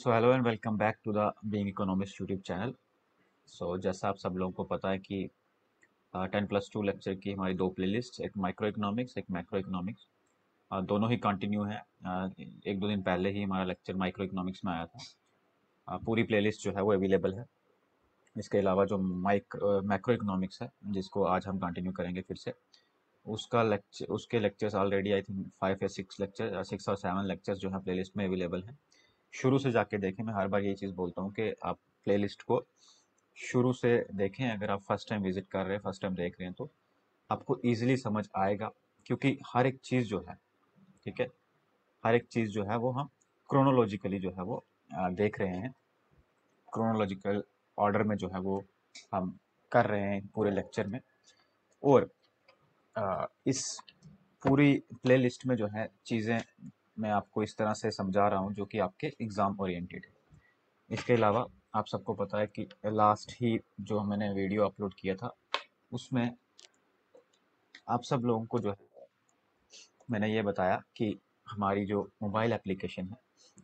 So hello and welcome back to the being economics YouTube channel. So जैसा आप सब लोगों को पता है कि 10+2 लेक्चर की हमारी दो प्लेलिस्ट, एक माइक्रो इकोनॉमिक्स एक मैक्रो इकोनॉमिक्स, दोनों ही कंटिन्यू है। एक दो दिन पहले ही हमारा लेक्चर माइक्रो इकोनॉमिक्स में आया था। पूरी प्लेलिस्ट जो है वो अवेलेबल है। इसके अलावा जो मैक्रो इकोनॉमिक्स है जिसको आज हम कंटिन्यू करेंगे फिर से, उसका लेक्चर उसके लेक्चर्स ऑलरेडी आई थिंक 5 या 6 लेक्चर, 6 और 7 लेक्चर्स जो है प्लेलिस्ट में अवेलेबल हैं। शुरू से जाके देखें। मैं हर बार यही चीज़ बोलता हूँ कि आप प्लेलिस्ट को शुरू से देखें। अगर आप फर्स्ट टाइम विजिट कर रहे हैं, फर्स्ट टाइम देख रहे हैं, तो आपको इजीली समझ आएगा, क्योंकि हर एक चीज़ जो है, ठीक है, हर एक चीज़ जो है वो हम क्रोनोलॉजिकली जो है वो देख रहे हैं। क्रोनोलॉजिकल ऑर्डर में जो है वो हम कर रहे हैं पूरे लेक्चर में। और इस पूरी प्लेलिस्ट में जो है चीज़ें मैं आपको इस तरह से समझा रहा हूँ जो कि आपके एग्ज़ाम ओरिएंटेड है। इसके अलावा आप सबको पता है कि लास्ट ही जो मैंने वीडियो अपलोड किया था, उसमें आप सब लोगों को जो है मैंने ये बताया कि हमारी जो मोबाइल एप्लीकेशन है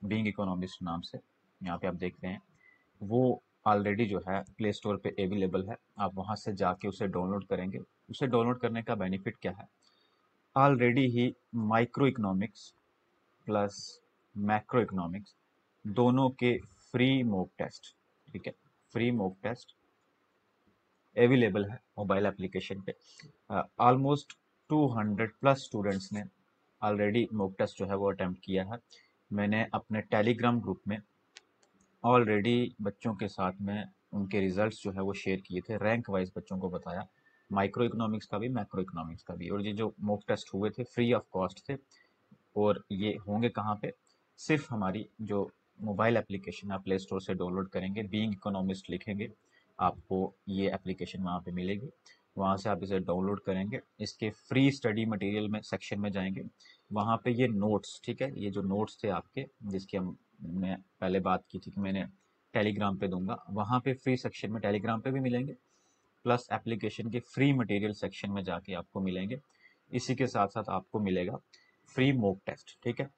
बीइंग इकोनॉमिस्ट नाम से, यहाँ पे आप देख रहे हैं, वो ऑलरेडी जो है प्ले स्टोर पे अवेलेबल है। आप वहाँ से जाके उसे डाउनलोड करेंगे। उसे डाउनलोड करने का बेनिफिट क्या है? ऑलरेडी ही micro economics plus macro economics दोनों के फ्री मॉक टेस्ट, ठीक है, फ्री मॉक टेस्ट अवेलेबल है मोबाइल एप्लीकेशन पे। ऑलमोस्ट 200+ स्टूडेंट्स ने ऑलरेडी मॉक टेस्ट जो है वो अटेम्प्ट किया है। मैंने अपने टेलीग्राम ग्रुप में ऑलरेडी बच्चों के साथ में उनके रिजल्ट्स जो है वो शेयर किए थे, रैंक वाइज बच्चों को बताया, माइक्रो इकोनॉमिक्स का भी मैक्रो इकोनॉमिक्स का भी। और ये जो मॉक टेस्ट हुए थे फ्री ऑफ कॉस्ट थे। और ये होंगे कहाँ पे? सिर्फ हमारी जो मोबाइल एप्लीकेशन आप प्ले स्टोर से डाउनलोड करेंगे, बीइंग इकोनॉमिस्ट लिखेंगे, आपको ये एप्लीकेशन वहाँ पे मिलेगी। वहाँ से आप इसे डाउनलोड करेंगे, इसके फ्री स्टडी मटेरियल में सेक्शन में जाएंगे, वहाँ पे ये नोट्स, ठीक है, ये जो नोट्स थे आपके, जिसकी हम मैं पहले बात की थी कि मैंने टेलीग्राम पे दूंगा, वहाँ पे फ्री सेक्शन में टेलीग्राम पे भी मिलेंगे, प्लस एप्लीकेशन के फ्री मटेरियल सेक्शन में जाके आपको मिलेंगे। इसी के साथ साथ आपको मिलेगा फ्री मॉक टेस्ट, ठीक है।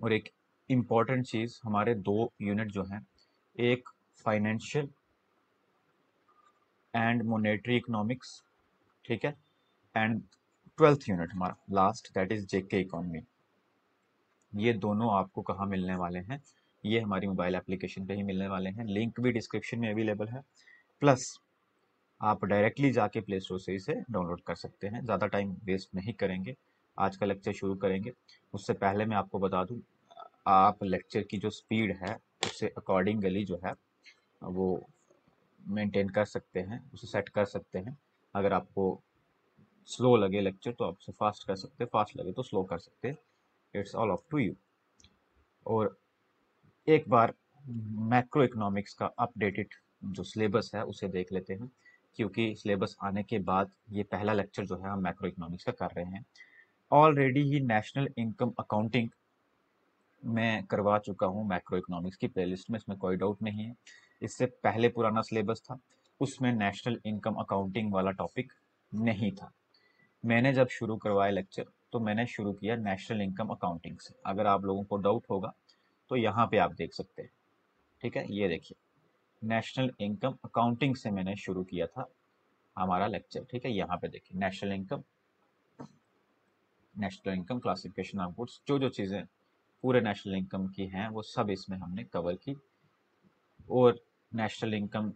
और एक इम्पॉर्टेंट चीज़, हमारे दो यूनिट जो हैं, एक फाइनेंशियल एंड मोनेटरी इकोनॉमिक्स, ठीक है, एंड 12th यूनिट हमारा last, that is JK economy. ये दोनों आपको कहाँ मिलने वाले हैं? ये हमारी मोबाइल एप्लीकेशन पे ही मिलने वाले हैं। लिंक भी डिस्क्रिप्शन में अवेलेबल है। प्लस आप डायरेक्टली जाके प्ले स्टोर से इसे डाउनलोड कर सकते हैं। ज़्यादा टाइम वेस्ट नहीं करेंगे, आज का लेक्चर शुरू करेंगे। उससे पहले मैं आपको बता दूं, आप लेक्चर की जो स्पीड है उससे अकॉर्डिंगली जो है वो मेंटेन कर सकते हैं, उसे सेट कर सकते हैं। अगर आपको स्लो लगे लेक्चर तो आप उसे फास्ट कर सकते हैं, फास्ट लगे तो स्लो कर सकते हैं। It's all up to you. और एक बार मैक्रो इकोनॉमिक्स का अपडेटेड जो सिलेबस है उसे देख लेते हैं, क्योंकि सिलेबस आने के बाद ये पहला लेक्चर जो है हम मैक्रो इकोनॉमिक्स का कर रहे हैं। ऑलरेडी ही नेशनल इनकम अकाउंटिंग मैं करवा चुका हूँ मैक्रो इकोनॉमिक्स की प्लेलिस्ट में, इसमें कोई डाउट नहीं है। इससे पहले पुराना सिलेबस था, उसमें नेशनल इनकम अकाउंटिंग वाला टॉपिक नहीं था। मैंने जब शुरू करवाया लेक्चर तो मैंने शुरू किया नेशनल इनकम अकाउंटिंग से। अगर आप लोगों को डाउट होगा तो यहाँ पे आप देख सकते हैं, ठीक है, ये देखिए, नेशनल इनकम अकाउंटिंग से मैंने शुरू किया था हमारा लेक्चर, ठीक है। यहाँ पे देखिए national income classification of goods, जो जो चीज़ें पूरे नेशनल इनकम की हैं वो सब इसमें हमने कवर की। और नेशनल इनकम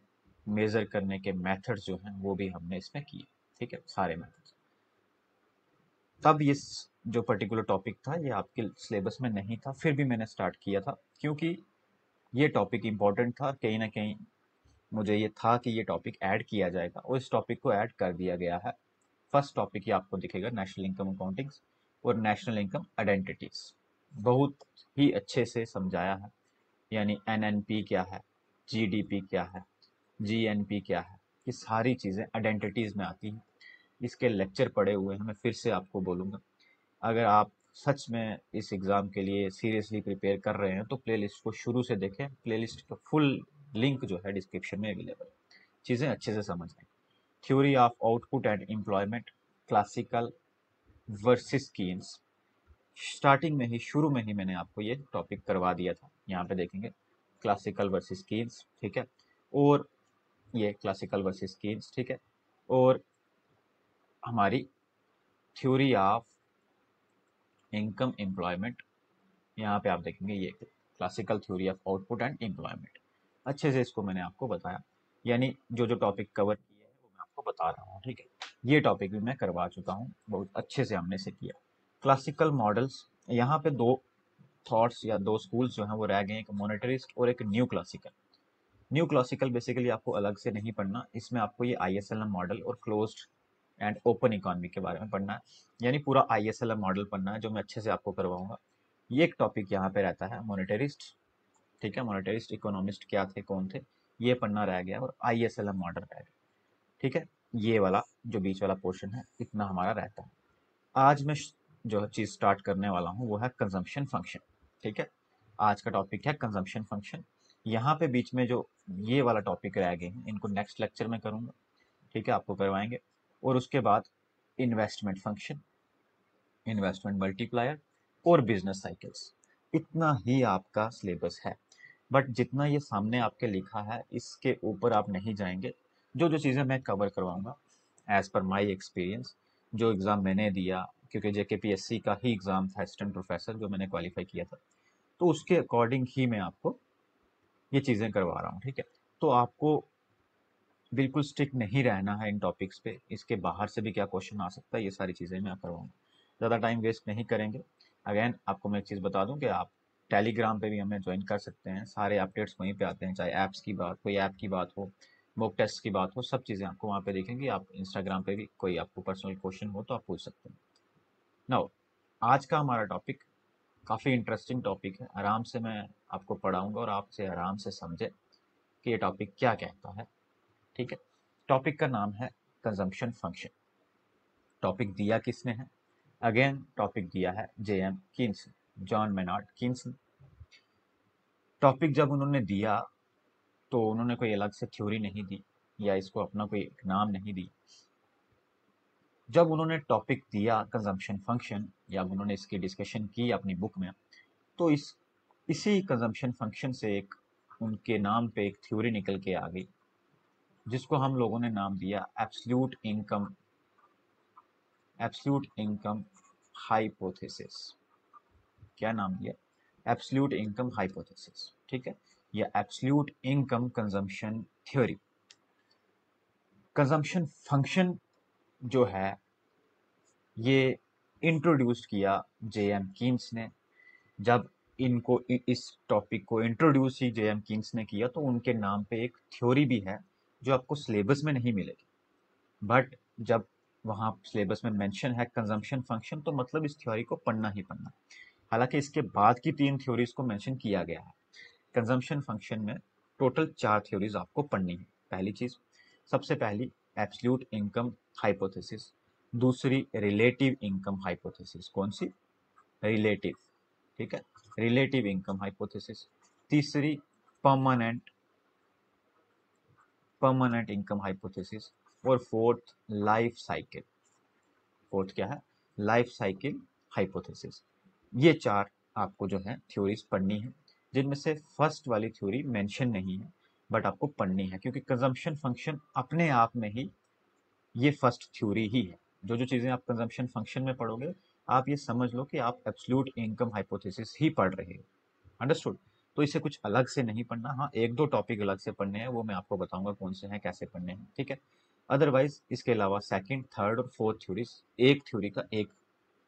मेज़र करने के मेथड्स जो हैं वो भी हमने इसमें किए, ठीक है, सारे मेथड्स। तब ये जो पर्टिकुलर टॉपिक था ये आपके सिलेबस में नहीं था, फिर भी मैंने स्टार्ट किया था, क्योंकि ये टॉपिक इम्पोर्टेंट था। कहीं ना कहीं मुझे ये था कि ये टॉपिक ऐड किया जाएगा, और इस टॉपिक को ऐड कर दिया गया है। फर्स्ट टॉपिक ही आपको दिखेगा नेशनल इनकम अकाउंटिंग और नेशनल इनकम आइडेंटिटीज। बहुत ही अच्छे से समझाया है, यानी एनएनपी क्या है, जीडीपी क्या है, जीएनपी क्या है, ये सारी चीज़ें आइडेंटिटीज में आती हैं। इसके लेक्चर पड़े हुए हैं, मैं फिर से आपको बोलूँगा। अगर आप सच में इस एग्ज़ाम के लिए सीरियसली प्रिपेयर कर रहे हैं तो प्लेलिस्ट को शुरू से देखें। प्लेलिस्ट का फुल लिंक जो है डिस्क्रिप्शन में अवेलेबल है। चीज़ें अच्छे से समझ लें। Theory of output and employment, classical versus Keynes, starting में ही, शुरू में ही मैंने आपको ये टॉपिक करवा दिया था। यहाँ पे देखेंगे क्लासिकल वर्सेस कीन्स, ठीक है, और ये क्लासिकल वर्सेस कीन्स, ठीक है, और हमारी थ्योरी ऑफ इनकम एम्प्लॉयमेंट, यहाँ पे आप देखेंगे ये classical theory of output and employment. अच्छे से इसको मैंने आपको बताया, यानी जो जो टॉपिक कवर किए हैं वो मैं आपको बता रहा हूँ, ठीक है। ये टॉपिक भी मैं करवा चुका हूँ, बहुत अच्छे से हमने से किया। क्लासिकल मॉडल्स, यहाँ पे दो थॉट्स या दो स्कूल्स जो हैं वो रह गए हैं, एक मोनेटरिस्ट और एक new classical. New classical basically आपको अलग से नहीं पढ़ना, इसमें आपको ये ISLM मॉडल और क्लोज्ड एंड ओपन इकोनॉमी के बारे में पढ़ना है, यानी पूरा ISLM मॉडल पढ़ना है, जो मैं अच्छे से आपको करवाऊंगा। ये एक टॉपिक यहाँ पे रहता है मोनेटरिस्ट, ठीक है, मोनेटरिस्ट इकोनॉमिस्ट क्या थे, कौन थे, ये पढ़ना रह गया, और ISLM मॉडल रह गया, ठीक है। ये वाला जो बीच वाला पोर्शन है इतना हमारा रहता है। आज मैं जो चीज़ स्टार्ट करने वाला हूँ वो है कंजम्पशन फंक्शन, ठीक है। आज का टॉपिक है कंजम्पशन फंक्शन। यहाँ पे बीच में जो ये वाला टॉपिक रह गए हैं इनको नेक्स्ट लेक्चर में करूँगा, ठीक है, आपको करवाएंगे। और उसके बाद इन्वेस्टमेंट फंक्शन, इन्वेस्टमेंट मल्टीप्लायर और बिजनेस साइकिल्स, इतना ही आपका सिलेबस है। बट जितना ये सामने आपके लिखा है इसके ऊपर आप नहीं जाएंगे। जो जो चीज़ें मैं कवर करवाऊंगा एज पर माई एक्सपीरियंस, जो एग्ज़ाम मैंने दिया, क्योंकि JKPSC का ही एग्ज़ाम था असिस्टेंट प्रोफेसर जो मैंने क्वालिफाई किया था, तो उसके अकॉर्डिंग ही मैं आपको ये चीज़ें करवा रहा हूँ, ठीक है। तो आपको बिल्कुल स्टिक नहीं रहना है इन टॉपिक्स पे, इसके बाहर से भी क्या क्वेश्चन आ सकता है ये सारी चीज़ें मैं करवाऊंगा। ज़्यादा टाइम वेस्ट नहीं करेंगे। अगेन आपको मैं एक चीज़ बता दूं कि आप टेलीग्राम पे भी हमें ज्वाइन कर सकते हैं, सारे अपडेट्स वहीं पे आते हैं, चाहे ऐप्स की बात, कोई ऐप की बात हो, मॉक टेस्ट की बात हो, सब चीज़ें आपको वहाँ पे देखेंगे। आप इंस्टाग्राम पे भी कोई आपको पर्सनल क्वेश्चन हो तो आप पूछ सकते हैं। नाउ आज का हमारा टॉपिक काफ़ी इंटरेस्टिंग टॉपिक है, आराम से मैं आपको पढ़ाऊँगा और आपसे आराम से समझे कि ये टॉपिक क्या कहता है, ठीक है। टॉपिक का नाम है कंजम्पशन फंक्शन। टॉपिक दिया किसने है? अगेन टॉपिक दिया है JM Keynes, John Maynard Keynes ने। टॉपिक जब उन्होंने दिया तो उन्होंने कोई अलग से थ्योरी नहीं दी या इसको अपना कोई नाम नहीं दी। जब उन्होंने टॉपिक दिया कंजम्पशन फंक्शन या उन्होंने इसकी डिस्कशन की अपनी बुक में, तो इसी कंजम्पशन फंक्शन से एक उनके नाम पे एक थ्योरी निकल के आ गई, जिसको हम लोगों ने नाम दिया एब्सल्यूट इनकम हाइपोथेसिस। क्या नाम दिया? एब्सल्यूट इनकम हाइपोथेसिस, ठीक है, या absolute income consumption theory. Consumption function जो है ये इंट्रोड्यूस किया JM कीन्स ने। जब इनको इस टॉपिक को इंट्रोड्यूस ही JM कीन्स ने किया तो उनके नाम पे एक थ्योरी भी है जो आपको सिलेबस में नहीं मिलेगी, बट जब वहाँ सिलेबस में मेंशन है कंजम्पशन फंक्शन तो मतलब इस थ्योरी को पढ़ना ही पढ़ना। हालांकि इसके बाद की 3 थ्योरीज को मेंशन किया गया है। कंजम्पशन फंक्शन में टोटल 4 थ्योरीज आपको पढ़नी है। पहली चीज, सबसे पहली एब्सल्यूट इनकम हाइपोथेसिस, दूसरी रिलेटिव इनकम हाइपोथेसिस, कौन सी? रिलेटिव, ठीक है, रिलेटिव इनकम हाइपोथेसिस। तीसरी परमानेंट परमानेंट इनकम हाइपोथेसिस। और फोर्थ लाइफ साइकिल, फोर्थ क्या है? Life cycle hypothesis. ये 4 आपको जो है थ्योरीज पढ़नी है, जिनमें से फर्स्ट वाली थ्योरी मेंशन नहीं है बट आपको पढ़नी है, क्योंकि कंजम्पशन फंक्शन अपने आप में ही ये फर्स्ट थ्योरी ही है। जो जो चीज़ें आप कंजम्पशन फंक्शन में पढ़ोगे आप ये समझ लो कि आप एब्सोल्यूट इनकम हाइपोथेसिस ही पढ़ रहे हो। अंडरस्टूड? तो इसे कुछ अलग से नहीं पढ़ना। हाँ, एक दो टॉपिक अलग से पढ़ने हैं, वो मैं आपको बताऊंगा कौन से हैं, कैसे पढ़ने हैं, ठीक है। अदरवाइज इसके अलावा सेकंड, थर्ड और फोर्थ थ्योरीज एक थ्योरी का एक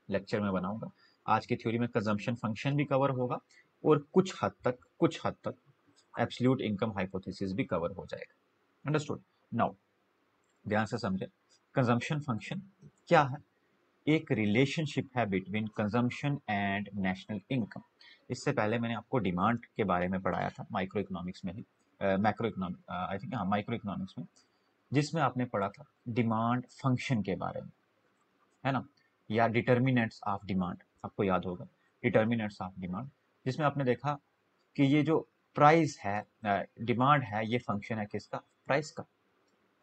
लेक्चर में बनाऊंगा। आज की थ्योरी में कंजम्पशन फंक्शन भी कवर होगा और कुछ हद तक एब्सोल्यूट इनकम हाइपोथेसिस भी कवर हो जाएगा। अंडरस्टूड? नाउ ध्यान से समझे, कंजम्पशन फंक्शन क्या है? एक रिलेशनशिप है between consumption and national income. इससे पहले मैंने आपको डिमांड के बारे में पढ़ाया था माइक्रो इकोनॉमिक्स में ही, मैक्रो इकोनॉमिक आई थिंक, हाँ माइक्रो इकोनॉमिक्स में, जिसमें आपने पढ़ा था डिमांड फंक्शन के बारे में, है ना, या डिटर्मिनेंट्स ऑफ डिमांड, आपको याद होगा डिटर्मिनेंट्स ऑफ डिमांड, जिसमें आपने देखा कि ये जो प्राइस है, डिमांड है, ये फंक्शन है किसका? प्राइस का,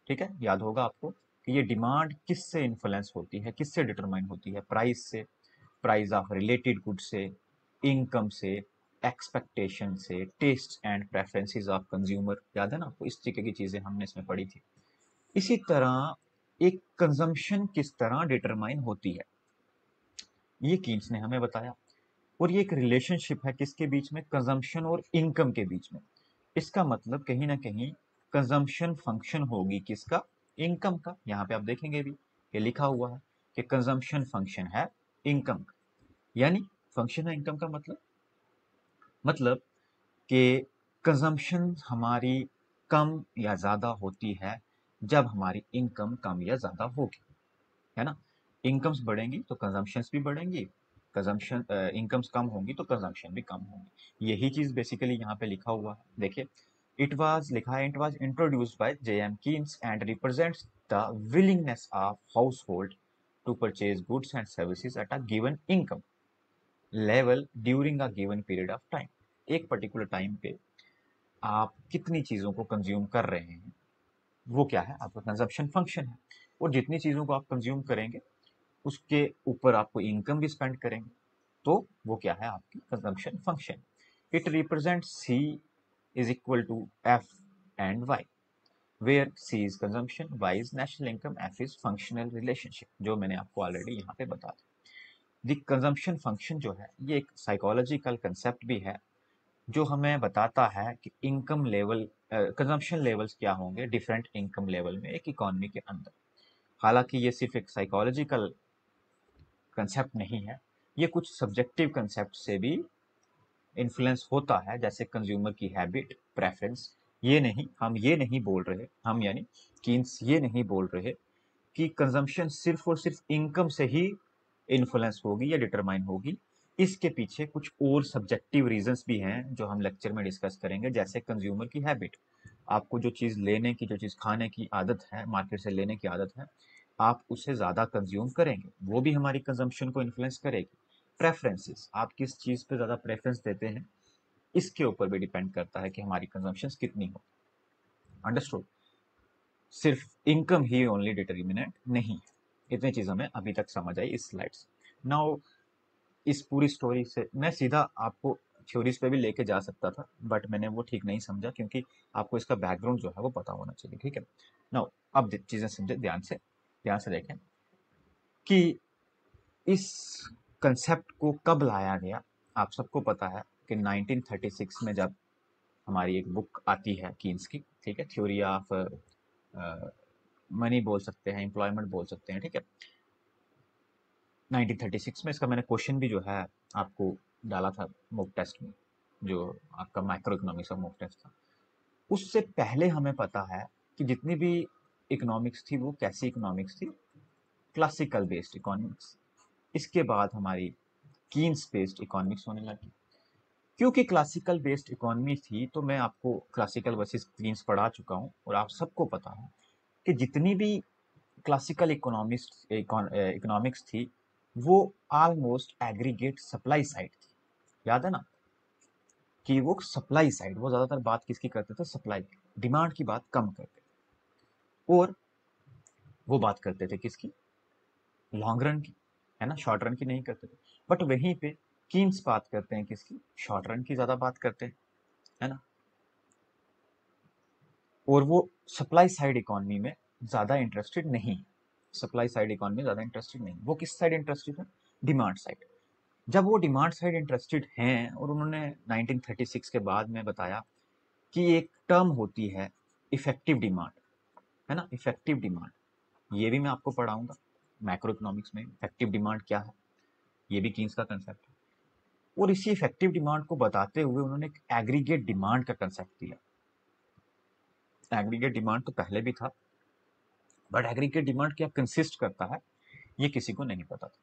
ठीक है। याद होगा आपको कि ये डिमांड किससे इन्फ्लुएंस होती है, किससे डिटरमाइन होती है? प्राइस से, प्राइस ऑफ रिलेटेड गुड से, इनकम से, एक्सपेक्टेशन से, taste and preferences of consumer, याद है ना आपको, इस तरीके की चीजें हमने इसमें पढ़ी थी। इसी तरह एक कंजम्पशन किस तरह डिटरमाइन होती है, ये कीन्स ने हमें बताया। और ये एक रिलेशनशिप है किसके बीच में, कंजम्पशन और इनकम के बीच में। इसका मतलब कहीं ना कहीं कंजम्पशन फंक्शन होगी किसका, इनकम का। यहाँ पे आप देखेंगे भी ये लिखा हुआ है कि कंजम्पशन फंक्शन है इनकम का। यानी फंक्शन है इनकम का मतलब कि कंजम्पशन हमारी कम या ज़्यादा होती है जब हमारी इनकम कम या ज़्यादा होगी, है ना। इनकम्स बढ़ेंगी तो कंजम्पशंस भी बढ़ेंगी, कंजम्पशन इनकम्स कम होंगी तो कंजम्पशन भी कम होंगी। यही चीज़ बेसिकली यहाँ पे लिखा हुआ है, देखिए। इट वाज लिखा है, it was introduced by J.M. Keynes and represents the willingness of household to purchase goods and services at a given income level during a given period of time. एक particular time पे आप कितनी चीज़ों को consume कर रहे हैं, वो क्या है, आपका कंजप्शन फंक्शन है। और जितनी चीज़ों को आप कंज्यूम करेंगे उसके ऊपर आपको इनकम भी स्पेंड करेंगे, तो वो क्या है, आपकी consumption function. It represent C is equal to F and Y, where C is consumption, Y is national income, F is functional relationship, जो मैंने आपको ऑलरेडी यहाँ पे बता दिया। द कंजम्पशन फंक्शन जो है ये एक साइकोलॉजिकल कंसेप्ट भी है जो हमें बताता है कि इनकम लेवल, कंजम्पशन लेवल्स क्या होंगे डिफरेंट इनकम लेवल में एक इकोनॉमी के अंदर। हालांकि ये सिर्फ एक साइकोलॉजिकल कंसेप्ट नहीं है, ये कुछ सब्जेक्टिव कंसेप्ट से भी इन्फ्लुएंस होता है, जैसे कंज्यूमर की हैबिट, प्रेफरेंस। ये नहीं, हम ये नहीं बोल रहे, हम यानी कीन्स ये नहीं बोल रहे कि कंजम्पशन सिर्फ और सिर्फ इनकम से ही इन्फ्लुएंस होगी या डिटरमाइन होगी। इसके पीछे कुछ और सब्जेक्टिव रीजंस भी हैं जो हम लेक्चर में डिस्कस करेंगे, जैसे कंज्यूमर की हैबिट। आपको जो चीज़ लेने की, जो चीज़ खाने की आदत है, मार्केट से लेने की आदत है, आप उसे ज़्यादा कंज्यूम करेंगे, वो भी हमारी कंजम्पशन को इन्फ्लुएंस करेगी। प्रेफरेंसेस, आप किस चीज़ पे ज़्यादा प्रेफरेंस देते हैं, इसके ऊपर भी डिपेंड करता है कि हमारी कंजम्पशन कितनी हो। अंडरस्टूड। सिर्फ इनकम ही ओनली डिटर्मिनेंट नहीं है। इतनी चीज़ हमें अभी तक समझ आई इस स्लाइड से। नाउ इस पूरी स्टोरी से मैं सीधा आपको थ्योरीज पे भी लेके जा सकता था, बट मैंने वो ठीक नहीं समझा, क्योंकि आपको इसका बैकग्राउंड जो है वो पता होना चाहिए, ठीक है। नाउ अब चीज़ें समझे, ध्यान से देखें कि इस कंसेप्ट को कब लाया गया। आप सबको पता है कि 1936 में जब हमारी एक बुक आती है कीन्स की, ठीक है, थ्योरी ऑफ मनी बोल सकते हैं, एम्प्लॉयमेंट बोल सकते हैं, ठीक है। 1936 में इसका मैंने क्वेश्चन भी जो है आपको डाला था मॉक टेस्ट में, जो आपका माइक्रो इकोनॉमिक्स का मॉक टेस्ट था। उससे पहले हमें पता है कि जितनी भी इकोनॉमिक्स थी वो कैसी इकोनॉमिक्स थी, क्लासिकल बेस्ड इकोनॉमिक्स। इसके बाद हमारी कीन्स बेस्ड इकोनॉमिक्स होने लगी। क्योंकि क्लासिकल बेस्ड इकोनॉमी थी तो मैं आपको क्लासिकल वर्सेस कीन्स पढ़ा चुका हूँ, और आप सबको पता है कि जितनी भी क्लासिकल इकोनॉमिक्स थी वो ऑलमोस्ट एग्रीगेट सप्लाई साइड थी। याद है ना कि वो सप्लाई साइड, वो ज़्यादातर बात किसकी करते थे, सप्लाई की, डिमांड की बात कम करते थे। और वो बात करते थे किसकी, लॉन्ग रन की, है ना, शॉर्ट रन की नहीं करते थे। बट वहीं पे कीन्स बात करते हैं किसकी, शॉर्ट रन की ज़्यादा बात करते हैं, है ना। और वो सप्लाई साइड इकोनॉमी में ज़्यादा इंटरेस्टेड नहीं, सप्लाई साइड इकोनॉमी ज़्यादा इंटरेस्टेड नहीं, वो किस साइड इंटरेस्टेड है, डिमांड साइड। जब वो डिमांड साइड इंटरेस्टेड हैं, और उन्होंने 1936 के बाद में बताया कि एक टर्म होती है इफेक्टिव डिमांड, है ना, इफेक्टिव डिमांड। ये भी मैं आपको पढ़ाऊंगा मैक्रो इकोनॉमिक्स में, इफेक्टिव डिमांड क्या है, ये भी कीन्स का कंसेप्ट है। और इसी इफेक्टिव डिमांड को बताते हुए उन्होंने एक एग्रीगेट डिमांड का कंसेप्ट दिया। एग्रीगेट डिमांड तो पहले भी था, बट एग्रीगेट डिमांड क्या कंसिस्ट करता है ये किसी को नहीं पता था।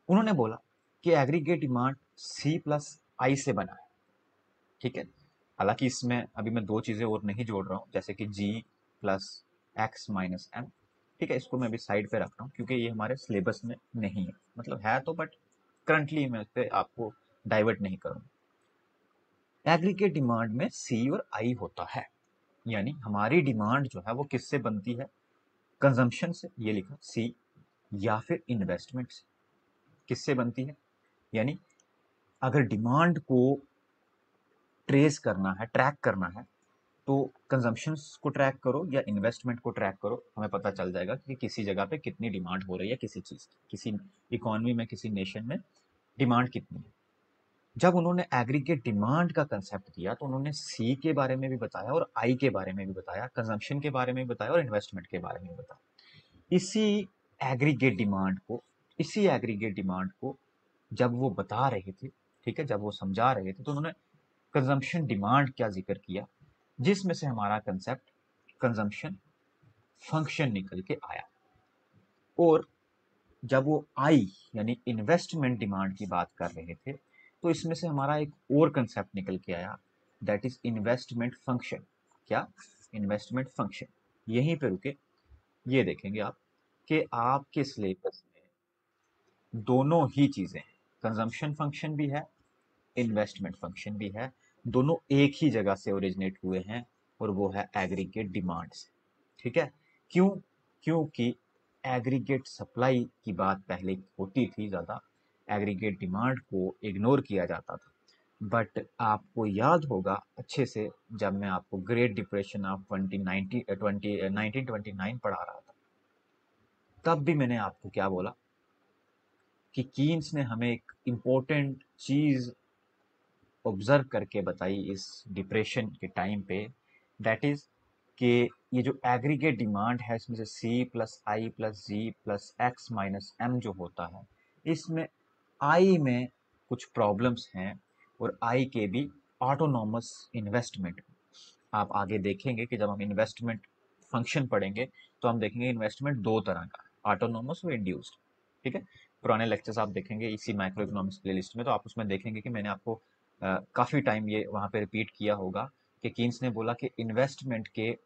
उन्होंने बोला कि एग्रीगेट डिमांड सी प्लस आई से बना है, ठीक है। हालांकि इसमें अभी मैं दो चीज़ें और नहीं जोड़ रहा हूँ, जैसे कि जी प्लस एक्स माइनस एम, ठीक है। इसको मैं अभी साइड पे रख रहा हूँ क्योंकि ये हमारे सिलेबस में नहीं है, मतलब है तो, बट करंटली मैं इस पे आपको डाइवर्ट नहीं करूँगा। एग्रीगेट डिमांड में सी और आई होता है, यानी हमारी डिमांड जो है वो किससे बनती है, कंजम्पशन से, ये लिखा सी, या फिर इन्वेस्टमेंट से। किससे बनती है, यानी अगर डिमांड को ट्रेस करना है, ट्रैक करना है, तो कंजम्पशंस को ट्रैक करो या इन्वेस्टमेंट को ट्रैक करो, हमें पता चल जाएगा कि किसी जगह पे कितनी डिमांड हो रही है किसी चीज़ की, किसी इकोनॉमी में, किसी नेशन में डिमांड कितनी है। जब उन्होंने एग्रीगेट डिमांड का कंसेप्ट दिया तो उन्होंने सी के बारे में भी बताया और आई के बारे में भी बताया, कंजम्पशन के बारे में भी बताया और इन्वेस्टमेंट के बारे में भी बताया। इसी एग्रीगेट डिमांड को इसी एग्रीगेट डिमांड को जब वो बता रहे थे, ठीक है, जब वो समझा रहे थे, तो उन्होंने कंजम्पशन डिमांड क्या जिक्र किया, जिसमें से हमारा कंसेप्ट कंजम्पशन फंक्शन निकल के आया। और जब वो आई यानी इन्वेस्टमेंट डिमांड की बात कर रहे थे, तो इसमें से हमारा एक और कंसेप्ट निकल के आया, दैट इज इन्वेस्टमेंट फंक्शन। क्या? Investment function. यहीं पे रुके, ये देखेंगे आप कि आपके सिलेबस में दोनों ही चीजें, कंजम्पशन फंक्शन भी है, इन्वेस्टमेंट फंक्शन भी है, दोनों एक ही जगह से ओरिजिनेट हुए हैं, और वो है एग्रीगेट डिमांड से। ठीक है? क्यों? क्योंकि एग्रीगेट सप्लाई की बात पहले होती थी ज़्यादा, एग्रीगेट डिमांड को इग्नोर किया जाता था। बट आपको याद होगा अच्छे से, जब मैं आपको ग्रेट डिप्रेशन ऑफ 1929 पढ़ा रहा था, तब भी मैंने आपको क्या बोला कि कीन्स ने हमें एक इम्पोर्टेंट चीज़ ऑब्जर्व करके बताई इस डिप्रेशन के टाइम पे, दैट इज कि ये जो एग्रीगेट डिमांड है, इसमें से सी प्लस आई प्लस जी प्लस एक्स माइनस एम जो होता है, इसमें आई में कुछ प्रॉब्लम्स हैं, और आई के भी ऑटोनॉमस इन्वेस्टमेंट। आप आगे देखेंगे कि जब हम इन्वेस्टमेंट फंक्शन पढ़ेंगे तो हम देखेंगे इन्वेस्टमेंट दो तरह का, ऑटोनॉमस और इंड्यूस्ड। ठीक है? पुराने लेक्चर्स आप देखेंगे इसी माइक्रो इकोनॉमिक्स प्लेलिस्ट में, तो आप उसमें देखेंगे कि मैंने आपको काफ़ी टाइम ये वहाँ पे रिपीट किया होगा कि कीन्स ने बोला कि इन्वेस्टमेंट के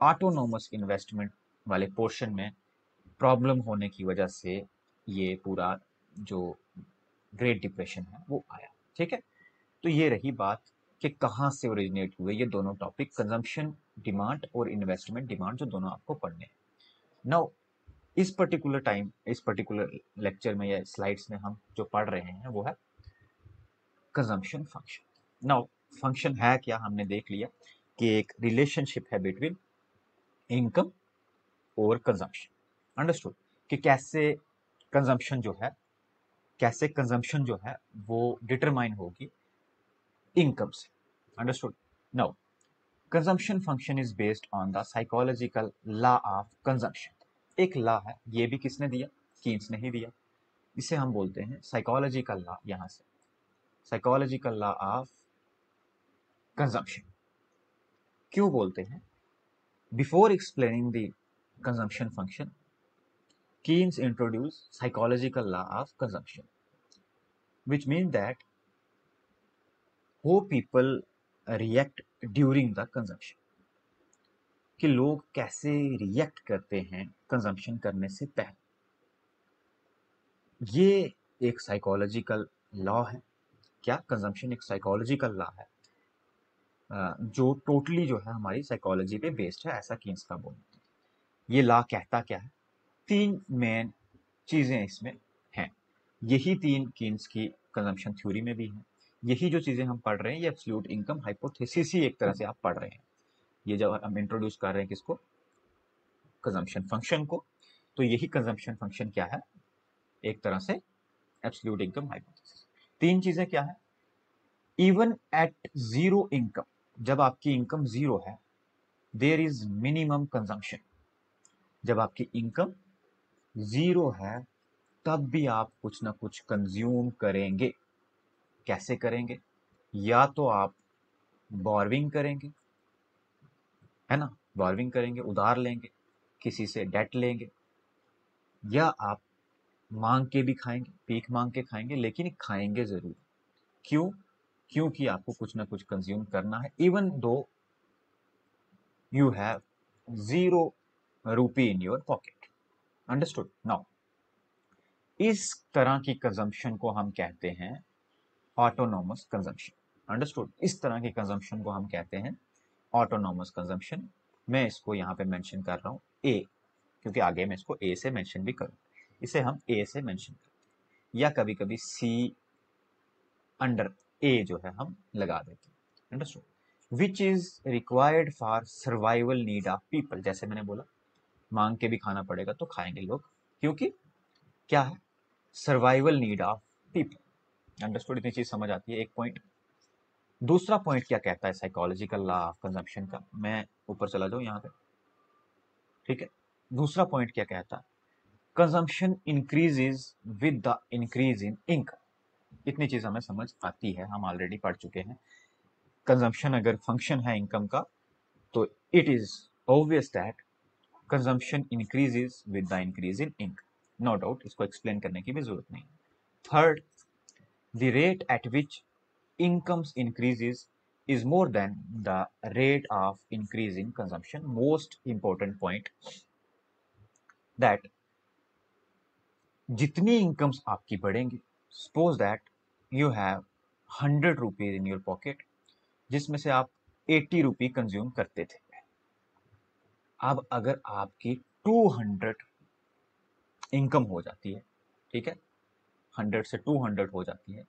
ऑटोनॉमस इन्वेस्टमेंट वाले पोर्शन में प्रॉब्लम होने की वजह से ये पूरा जो ग्रेट डिप्रेशन है वो आया। ठीक है? तो ये रही बात कि कहाँ से ओरिजिनेट हुए ये दोनों टॉपिक, कंजम्पशन डिमांड और इन्वेस्टमेंट डिमांड, जो दोनों आपको पढ़ने हैं। नाउ इस पर्टिकुलर टाइम, इस पर्टिकुलर लेक्चर में या स्लाइड्स में हम जो पढ़ रहे हैं वो है कंजम्पशन फंक्शन। नाउ फंक्शन है क्या, हमने देख लिया कि एक रिलेशनशिप है बिटवीन इनकम और कंजम्पशन। अंडरस्टूड कि कैसे कंजम्पशन जो है वो डिटरमाइन होगी इनकम से। Understood? Now consumption function is based on the psychological law of consumption. एक लॉ है, ये भी किसने दिया? कीन्स ने ही दिया। इसे हम बोलते हैं साइकोलॉजिकल लॉ, यहां से साइकोलॉजिकल लॉ ऑफ कंजम्पशन। क्यों बोलते हैं? Before explaining the consumption function, Keynes introduced psychological law of consumption, which means that how people react during the consumption, कि लोग कैसे रिएक्ट करते हैं कंजम्पशन करने से पहले। ये एक साइकोलॉजिकल लॉ है। क्या? कंजम्पशन एक साइकोलॉजिकल लॉ है, जो टोटली जो है हमारी साइकोलॉजी पे बेस्ड है, ऐसा कीन्स का बोलना है। ये लॉ कहता क्या है? तीन मेन चीजें इसमें हैं। यही तीन कीन्स की कंजम्पशन थ्योरी में भी हैं। यही जो चीजें हम पढ़ रहे हैं, ये एब्सोल्यूट इनकम हाइपोथेसिस ही एक तरह से आप पढ़ रहे हैं। ये जब हम इंट्रोड्यूस कर रहे हैं किसको? कंजम्पशन फंक्शन को, तो यही कंजम्पशन फंक्शन क्या है? एक तरह से एब्सोल्यूट इनकम हाइपोथेसिस। तीन चीजें क्या है? इवन एट जीरो इनकम, जब आपकी इनकम जीरो है, देयर इज मिनिमम कंजम्पशन। जब आपकी इनकम जीरो है तब भी आप कुछ ना कुछ कंज्यूम करेंगे। कैसे करेंगे? या तो आप बॉर्विंग करेंगे, है ना, बॉर्विंग करेंगे, उधार लेंगे, किसी से डेट लेंगे, या आप मांग के भी खाएंगे, भीख मांग के खाएंगे, लेकिन खाएंगे जरूर। क्यों? क्योंकि आपको कुछ ना कुछ कंज्यूम करना है, even though you have zero रूपी in your pocket. Understood? Now इस तरह की कंजम्पशन को हम कहते हैं ऑटोनॉमस कंजम्पशन। अंडरस्टूड? इस तरह की कंजम्पशन को हम कहते हैं ऑटोनॉमस कंजम्पशन। मैं इसको यहाँ पे मेंशन कर रहा हूँ ए, क्योंकि आगे मैं इसको ए से मेंशन भी करूँ। इसे हम ए से मेंशन करते हैं, या कभी कभी सी अंडर ए जो है हम लगा देते हैं। Understood. Which is required for survival need of people, जैसे मैंने बोला मांग के भी खाना पड़ेगा तो खाएंगे लोग, क्योंकि क्या है, survival need of people. Understood, इतनी चीज समझ आती है, एक पॉइंट। दूसरा पॉइंट क्या कहता है साइकोलॉजिकल लॉ ऑफ कंजम्पशन का, मैं ऊपर चला जाऊं यहाँ पे, ठीक है। दूसरा पॉइंट क्या कहता है, consumption increases with the increase in income. इतनी चीज हमें समझ आती है, हम ऑलरेडी पढ़ चुके हैं। कंजम्पशन अगर फंक्शन है इनकम का, तो it is obvious that consumption increases with the increase in income. No doubt, इसको एक्सप्लेन करने की भी जरूरत नहीं। Third, the rate at which incomes increases is more than the rate of increase in consumption. Most important point that जितनी incomes आपकी बढ़ेंगी, suppose that you have 100 rupees in your pocket, जिसमें से आप 80 रुपी कंज्यूम करते थे। अब अगर आपकी 200 इनकम हो जाती है, ठीक है, 100 से 200 हो जाती है,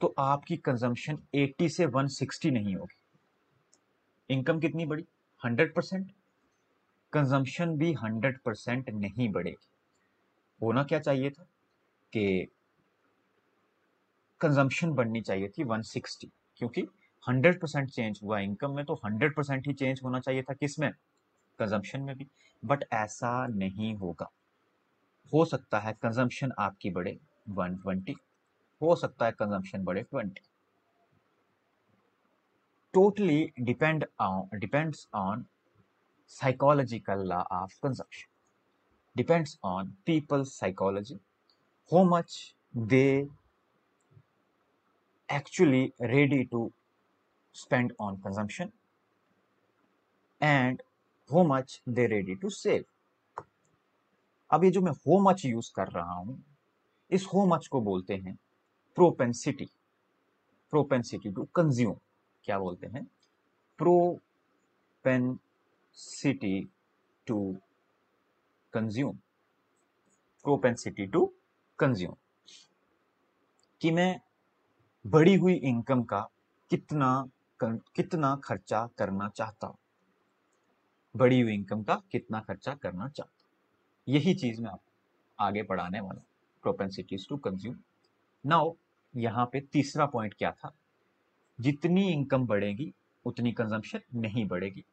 तो आपकी कंजम्पशन 80 से 160 नहीं होगी। इनकम कितनी बढ़ी, 100%, कंजम्पशन भी 100% नहीं बढ़ेगी। होना क्या चाहिए था कि कंजम्पशन बढ़नी चाहिए थी 160, क्योंकि 100% चेंज हुआ इनकम में, तो 100% ही चेंज होना चाहिए था किसमें, कंजम्पशन में भी। बट ऐसा नहीं होगा। हो सकता है कंजम्पशन आपकी बढ़े 120, हो सकता है कंजम्पशन बढ़े 20। Totally depends on psychological law of consumption, depends on people's psychology, how much they actually ready to spend on consumption and how much they ready to save। अब ये जो मैं how much यूज कर रहा हूं, इस how much को बोलते हैं प्रोपेंसिटी, प्रोपेंसिटी टू कंज्यूम। क्या बोलते हैं, propensity to consume, propensity to consume, कि मैं बढ़ी हुई इनकम का कितना खर्चा करना चाहता हूं, बढ़ी हुई इनकम का कितना खर्चा करना चाहता हूं। यही चीज मैं आपको आगे पढ़ाने वाला हूं, प्रोपेंसिटीज टू कंज्यूम। नाउ यहाँ पे तीसरा पॉइंट क्या था, जितनी इनकम बढ़ेगी उतनी कंजम्पशन नहीं बढ़ेगी।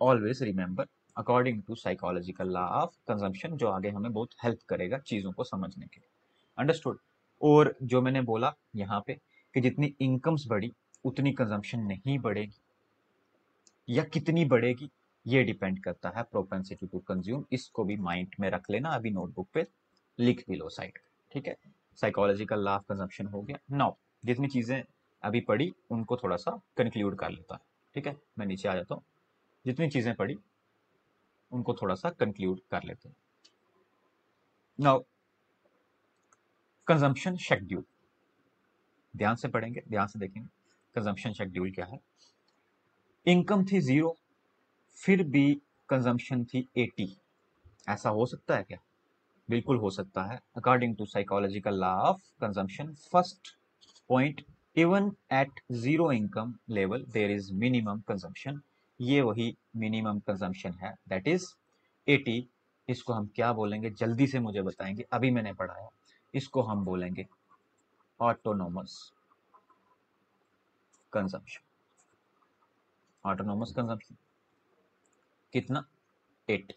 Always remember, according to psychological law of consumption, जो आगे हमें बहुत हेल्प करेगा चीजों को समझने के लिए। अंडरस्टूड। और जो मैंने बोला यहाँ पे कि जितनी इनकम्स बढ़ी उतनी कंजम्पशन नहीं बढ़ेगी, या कितनी बढ़ेगी ये डिपेंड करता है प्रोपेंसिटी टू कंज्यूम। इसको भी माइंड में रख लेना, अभी नोटबुक पे लिख भी लो साइड, ठीक है। साइकोलॉजिकल लॉ ऑफ कंजम्पशन हो गया। नाउ जितनी चीजें अभी पढ़ी उनको थोड़ा सा कंक्लूड कर लेता है, ठीक है। मैं नीचे आ जाता हूँ, जितनी चीजें पढ़ी उनको थोड़ा सा कंक्लूड कर लेते हैं। नाउ कंजम्पशन शेड्यूल, ध्यान से पढ़ेंगे, ध्यान से देखेंगे। कंजम्पशन शेड्यूल क्या है, इनकम थी 0, फिर भी कंजम्पशन थी 80। ऐसा हो सकता है क्या, बिल्कुल हो सकता है। According to psychological law of consumption, first point, even at 0 income level there is minimum consumption. ये वही मिनिमम कंजम्पशन है, दैट इज 80। इसको हम क्या बोलेंगे, जल्दी से मुझे बताएंगे, अभी मैंने पढ़ाया। इसको हम बोलेंगे ऑटोनोमस कंजम्पशन। ऑटोनोमस कंजम्पशन कितना, 80।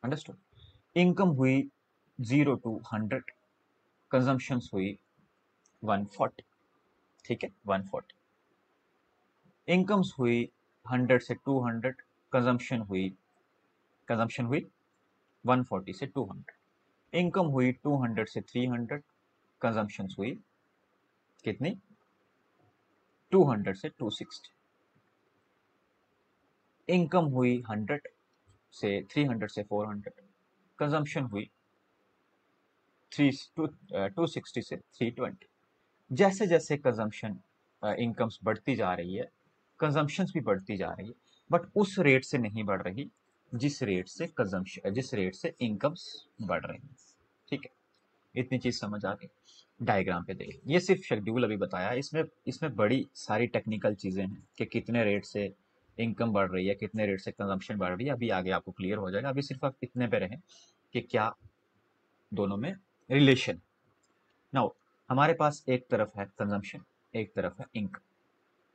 अंडरस्टूड। इनकम हुई 0 to 100, कंजम्पशन हुई 140, ठीक है, 140। इनकम्स हुई 100 से 200, कंजम्पशन हुई 140 से 200। इनकम हुई 200 से 300, कंजम्पशन हुई कितनी, 200 से 260। इनकम हुई 100 से 300 से 400, कंजम्पशन हुई 260 से 320। जैसे जैसे कंजम्पशन इनकम्स बढ़ती जा रही है, कंजम्पशंस भी बढ़ती जा रही है, बट उस रेट से नहीं बढ़ रही जिस रेट से कंजम्पशन, जिस रेट से इनकम्स बढ़ रही है, ठीक है। इतनी चीज समझ आ गई। डायग्राम पे देखिए, ये सिर्फ शेड्यूल अभी बताया, इसमें इसमें बड़ी सारी टेक्निकल चीज़ें हैं कि कितने रेट से इनकम बढ़ रही है, कितने रेट से कंजम्पशन बढ़ रही है, अभी आगे आपको क्लियर हो जाएगा। अभी सिर्फ आप इतने पे रहें कि क्या दोनों में रिलेशन। नाउ हमारे पास एक तरफ है कंजम्पशन, एक तरफ है इनकम,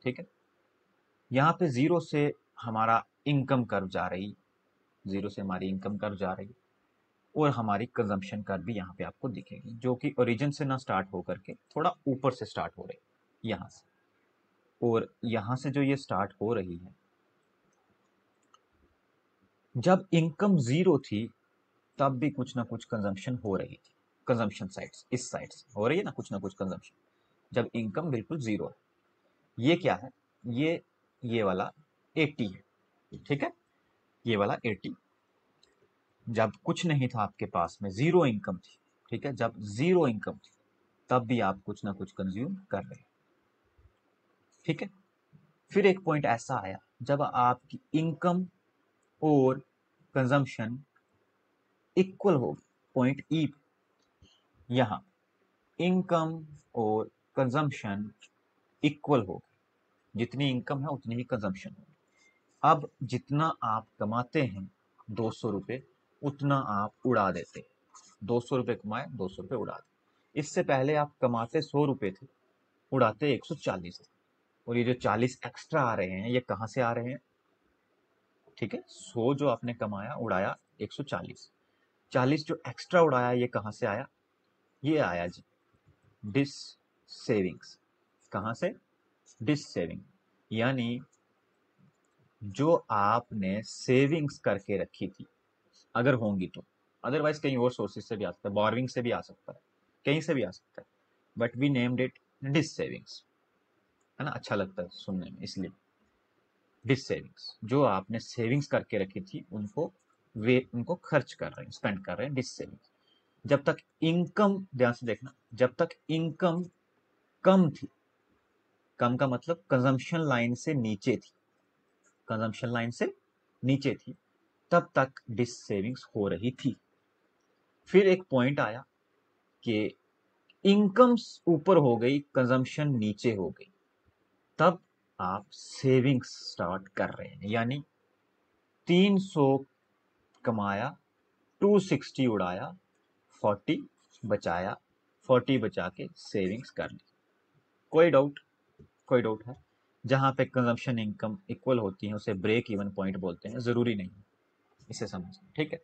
ठीक है। यहाँ पे जीरो से हमारा इनकम कर्व जा रही, जीरो से हमारी इनकम कर्व जा रही, और हमारी कंजम्पशन कर्व भी यहाँ पे आपको दिखेगी, जो कि ओरिजिन से ना स्टार्ट होकर के थोड़ा ऊपर से स्टार्ट हो रही यहाँ से, और यहाँ से जो ये स्टार्ट हो रही है, जब इनकम जीरो थी तब भी कुछ ना कुछ कंजम्पशन हो रही थी। कंजम्पशन साइड्स इस साइड से हो रही है ना कुछ कंजम्पशन, जब इनकम बिल्कुल जीरो है। ये क्या है, ये वाला 80 है, ठीक है। ये वाला 80 जब कुछ नहीं था आपके पास में, जीरो इनकम थी, ठीक है। जब जीरो इनकम थी तब भी आप कुछ ना कुछ कंज्यूम कर रहे हैं, ठीक है। फिर एक पॉइंट ऐसा आया जब आपकी इनकम और कंजम्पशन इक्वल हो, पॉइंट ई, यहां इनकम और कंजम्पशन इक्वल हो, जितनी इनकम है उतनी ही कंजम्पशन हो। अब जितना आप कमाते हैं 200 रुपये, उतना आप उड़ा देते, 200 रुपये कमाए 200 रुपये उड़ा दे। इससे पहले आप कमाते 100 रुपये थे, उड़ाते 140 थे, और ये जो 40 एक्स्ट्रा आ रहे हैं ये कहाँ से आ रहे हैं, ठीक है। 100 जो आपने कमाया उड़ाया 140, 40 जो एक्स्ट्रा उड़ाया ये कहाँ से आया, ये आया जी डिस सेविंग्स। कहाँ से, डिस सेविंग, यानी जो आपने सेविंग्स करके रखी थी, अगर होंगी तो, अदरवाइज कहीं और सोर्सेज से भी आ सकता है, बोरविंग से भी आ सकता है, कहीं से भी आ सकता है, but we named it dissavings, है ना, अच्छा लगता है सुनने में इसलिए। डिस सेविंग्स, जो आपने सेविंग्स करके रखी थी उनको वे उनको खर्च कर रहे हैं, स्पेंड कर रहे हैं, डिस सेविंग्स। जब तक इनकम, ध्यान से देखना, जब तक इनकम कम थी, कम का मतलब कंजम्पशन लाइन से नीचे थी, कंजम्पशन लाइन से नीचे थी, तब तक डिस सेविंग्स हो रही थी। फिर एक पॉइंट आया कि इनकम ऊपर हो गई, कंजम्पशन नीचे हो गई, तब आप सेविंग्स स्टार्ट कर रहे हैं, यानी 300 कमाया, 260 उड़ाया, 40 बचाया, 40 बचा के सेविंग्स कर ली। कोई डाउट, कोई डाउट है। जहां पे कंजम्पशन इनकम इक्वल होती है उसे ब्रेक इवन पॉइंट बोलते हैं, जरूरी नहीं इसे समझना, ठीक है।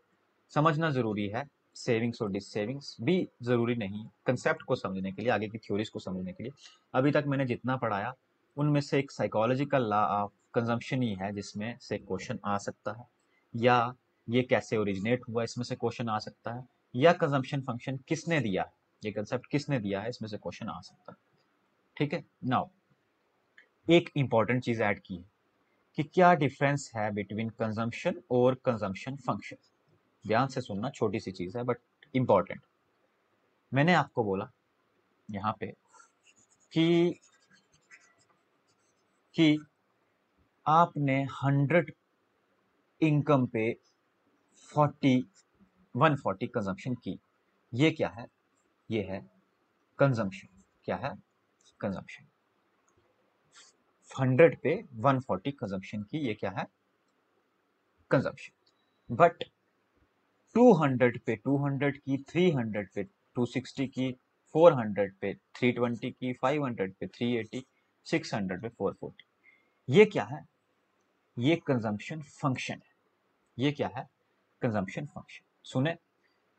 समझना जरूरी है, सेविंग्स और डिस सेविंग्स भी जरूरी नहीं, कंसेप्ट को समझने के लिए, आगे की थ्योरीज को समझने के लिए। अभी तक मैंने जितना पढ़ाया उनमें से एक साइकोलॉजिकल लॉ ऑफ कंजम्पशन ही है जिसमें से क्वेश्चन आ सकता है, या ये कैसे ओरिजिनेट हुआ इसमें से क्वेश्चन आ सकता है, या कंजम्पशन फंक्शन किसने दिया है, ये कंसेप्ट किसने दिया है, इसमें से क्वेश्चन आ सकता है, ठीक है। नाउ एक इंपॉर्टेंट चीज ऐड की है कि क्या डिफरेंस है बिटवीन कंजम्पशन और कंजम्पशन फंक्शन। ध्यान से सुनना, छोटी सी चीज है बट इंपॉर्टेंट। मैंने आपको बोला यहाँ पे कि कि आपने 100 इनकम पे 140 कंजम्पशन की, ये क्या है, ये है कंजम्पशन। क्या है, कंजम्पशन। 100 पे 140 कंजम्पशन की, ये क्या है, कंजम्पशन। बट 200 पे 200 की, 300 पे 260 की, 400 पे 320 की, 500 पे 380, 600 पे 440, ये क्या है, ये कंजम्पशन फंक्शन है। ये क्या है, कंजम्पशन फंक्शन। सुने,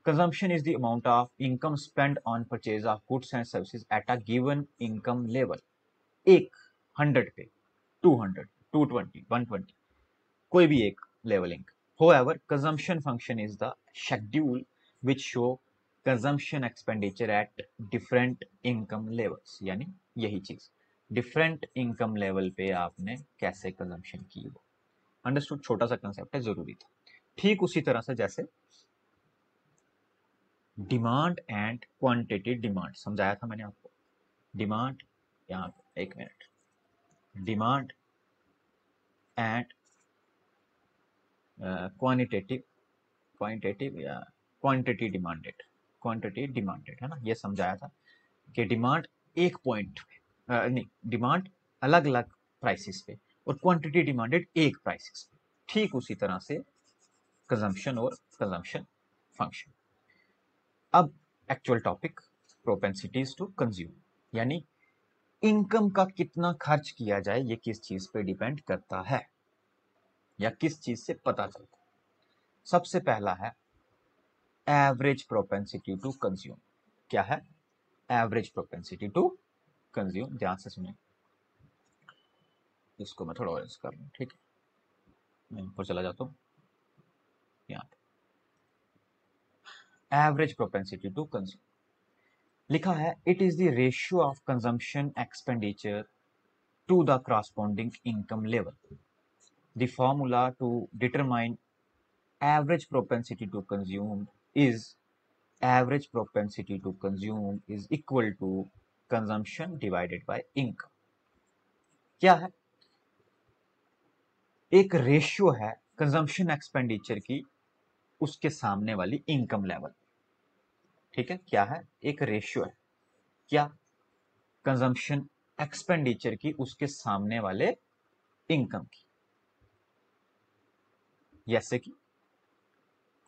consumption is the amount of income spend on purchase of goods and services at a given income level. एक 100 पे, 200, 220, 120, कोई भी एक levelling. However, consumption function is the schedule which show consumption expenditure at different income levels। यानी यही चीज, different income level पे आपने कैसे कंजम्पशन की हो। अंडरस्टूड, छोटा सा कंसेप्ट है, जरूरी था। ठीक उसी तरह से जैसे डिमांड एंड क्वांटिटी, डिमांड समझाया था मैंने आपको, डिमांड, यहाँ पे एक minute, demand and quantitative, quantitative या क्वांटिटी डिमांडेड, क्वांटिटी डिमांडेड, है ना, ये समझाया था। कि डिमांड एक पॉइंट नहीं, डिमांड अलग अलग प्राइसेस पे और क्वांटिटी डिमांडेड एक प्राइसेस पे, ठीक उसी तरह से कंजम्पशन और कंजम्पशन फंक्शन। अब actual topic, propensities to consume, यानी इनकम का कितना खर्च किया जाए ये किस चीज पे डिपेंड करता है या किस चीज से पता चलता है। सबसे पहला है एवरेज प्रोपेंसिटी टू कंज्यूम। क्या है एवरेज प्रोपेंसिटी टू कंज्यूम? ध्यान से सुने, इसको मैं थोड़ा और कर लूँ, ठीक है, मैं ऊपर चला जाता हूँ यहाँ पे। एवरेज प्रोपेंसिटी टू कंज्यूम लिखा है, it is the ratio of consumption expenditure to the corresponding income level. The formula to determine average propensity to consume is average propensity to consume is equal to consumption divided by income. क्या है? एक ratio है consumption expenditure की उसके सामने वाली income level. ठीक है, क्या है? एक रेशियो है क्या? कंजम्पशन एक्सपेंडिचर की उसके सामने वाले इनकम की, जैसे कि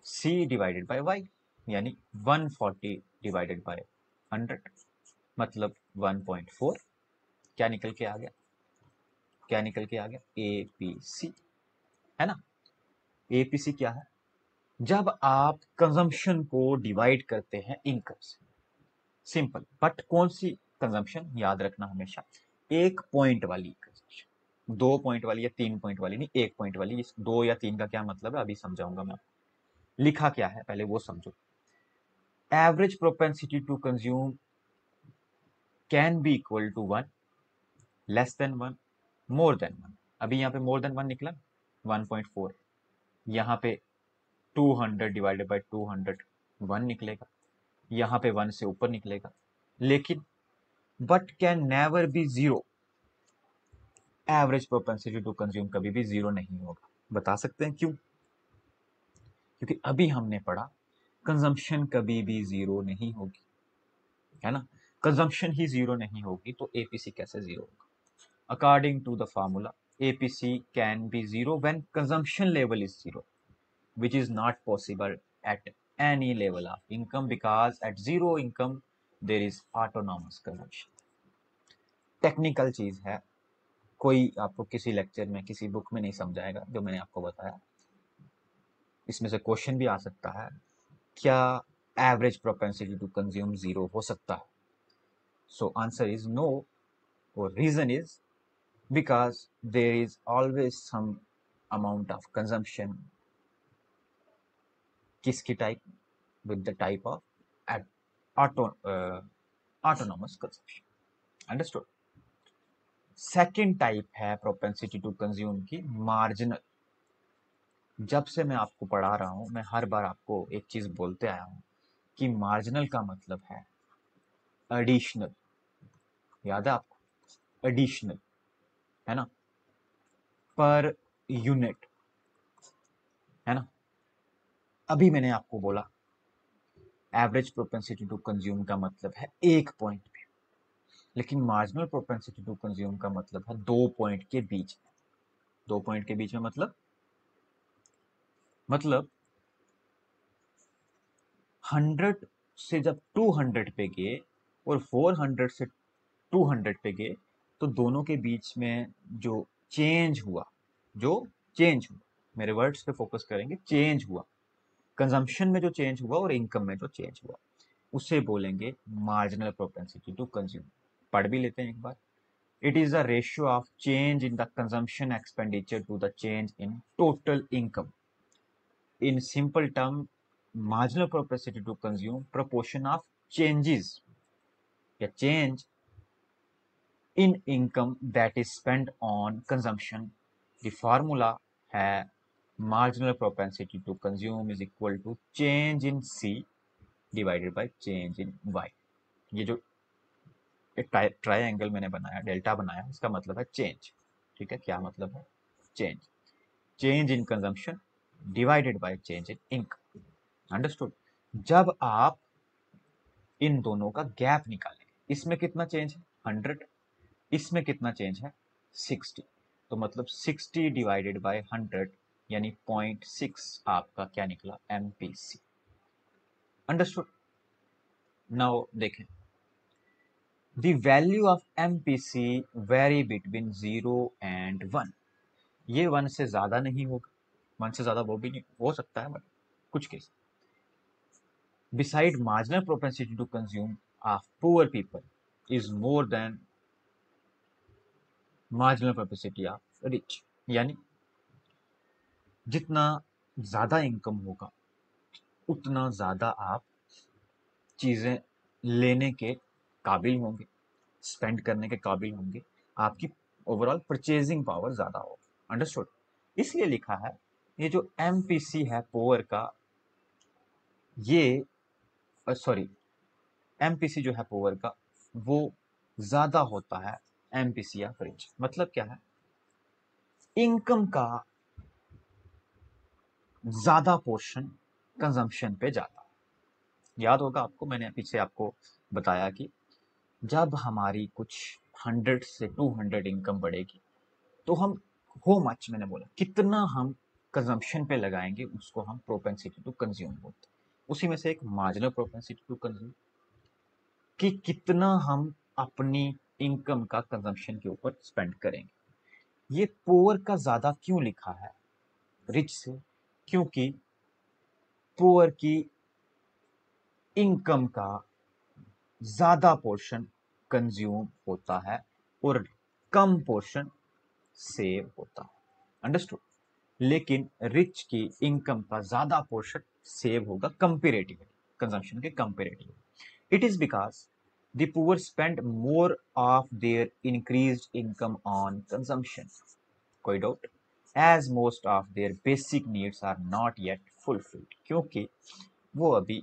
C डिवाइडेड बाय Y, यानी 140 डिवाइडेड बाय 100 मतलब 1.4। क्या निकल के आ गया? क्या निकल के आ गया? APC, है ना? APC क्या है? जब आप कंजम्पशन को डिवाइड करते हैं इनकम से, सिंपल, बट कौन सी कंजम्पशन? याद रखना हमेशा एक पॉइंट वाली कंजम्पशन, 2 पॉइंट वाली या 3 पॉइंट वाली नहीं, 1 पॉइंट वाली। इस 2 या 3 का क्या मतलब है अभी समझाऊंगा मैं। लिखा क्या है पहले वो समझो। Average propensity to consume can be equal to 1, less than 1, more than 1। अभी यहाँ पे मोर देन 1 निकला 1.4, यहाँ पे 200 डिवाइडेड बाय 200 1 निकलेगा, यहाँ पे 1 से ऊपर निकलेगा, लेकिन but can never be zero. Average propensity to consume कभी भी जीरो नहीं होगा। बता सकते हैं क्यों? क्योंकि अभी हमने पढ़ा कंजम्पशन कभी भी जीरो नहीं होगी, है ना? कंजम्पशन ही जीरो नहीं होगी तो एपीसी कैसे जीरो होगा? According to the formula, APC can be zero when consumption level is zero, which is not possible at any level of income because at zero income there is autonomous consumption. Technical चीज है, कोई आपको किसी lecture में किसी book में नहीं समझाएगा जो मैंने आपको बताया। इसमें से क्वेश्चन भी आ सकता है, क्या average propensity to consume zero हो सकता है? सो आंसर इज नो, और reason is because there is always some amount of consumption. किसकी type? With the type of autonomous consumption. Understood? Second type है प्रोपेंसिटी टू कंज्यूम की, marginal. जब से मैं आपको पढ़ा रहा हूं मैं हर बार आपको एक चीज बोलते आया हूं कि मार्जिनल का मतलब है एडिशनल। याद है आपको? एडिशनल, है ना? पर यूनिट, है ना? अभी मैंने आपको बोला एवरेज प्रोपेंसिटी टू कंज्यूम का मतलब है एक पॉइंट पे, लेकिन मार्जिनल प्रोपेंसिटी टू कंज्यूम का मतलब है 2 पॉइंट के बीच में। 2 पॉइंट के बीच में मतलब 100 से जब 200 पे गए और 400 से 200 पे गए तो दोनों के बीच में जो चेंज हुआ, मेरे वर्ड्स पे फोकस करेंगे, चेंज हुआ, कंजम्पशन में जो चेंज हुआ और इनकम में जो चेंज हुआ, उसे बोलेंगे मार्जिनल प्रोपेंसिटी टू कंज्यूम। पढ़ भी लेते हैं एक बार। It is the ratio of change in the consumption expenditure to the change in total income. In simple term, marginal propensity to consume proportion of changes या change in income that is spent on consumption. The formula है marginal propensity to consume is equal to change in C divided by change in Y. ये जो triangle मैंने बनाया, delta बनाया, इसका मतलब है चेंज। ठीक है, क्या मतलब है? Change, change in consumption divided by change in income. Understood? जब आप इन दोनों का गैप निकालें, इसमें कितना चेंज है 100, इसमें कितना चेंज है 60, तो मतलब 60 डिवाइडेड बाय 100 यानी 0.6 आपका क्या निकला एमपीसी। अंडरस्टूड। नाउ देखें, the value of MPC very between 0 and 1। ये 1 से ज्यादा नहीं होगा, 1 से ज्यादा वो भी नहीं हो सकता है, बट कुछ case beside marginal propensity to consume of poor people is more than marginal propensity of rich। यानी जितना ज्यादा इनकम होगा उतना ज्यादा आप चीजें लेने के काबिल होंगे, स्पेंड करने के काबिल होंगे, आपकी ओवरऑल परचेजिंग पावर ज्यादा होगी। अंडरस्टूड। इसलिए लिखा है ये जो एमपीसी है पोअर का, ये सॉरी एमपीसी जो है पोअर का वो ज्यादा होता है एमपीसी या रिच। मतलब क्या है, इनकम का ज्यादा पोर्शन कंजम्पशन पे जाता है। याद होगा आपको, मैंने पीछे आपको बताया कि जब हमारी कुछ 100 से 200 इनकम बढ़ेगी तो हम हो मच, मैंने बोला कितना हम कंजम्पशन पे लगाएंगे उसको हम प्रोपेंसिटी टू कंज्यूम बोलते हैं। उसी में से एक मार्जिनल प्रोपेंसिटी टू कंज्यूम, कि कितना हम अपनी इनकम का कंजम्पशन के ऊपर स्पेंड करेंगे। ये पुअर का ज्यादा क्यों लिखा है रिच से, क्योंकि पुअर की इनकम का ज्यादा पोर्शन कंज्यूम होता है और कम पोर्शन सेव होता है। अंडरस्टूड। लेकिन रिच की इनकम का ज्यादा पोर्शन सेव होगा कंपेरेटिवली, कंजम्पशन के comparatively. It is because the poor spend more of their increased income on consumption, कोई doubt, as most of their basic needs are not yet fulfilled, क्योंकि वो अभी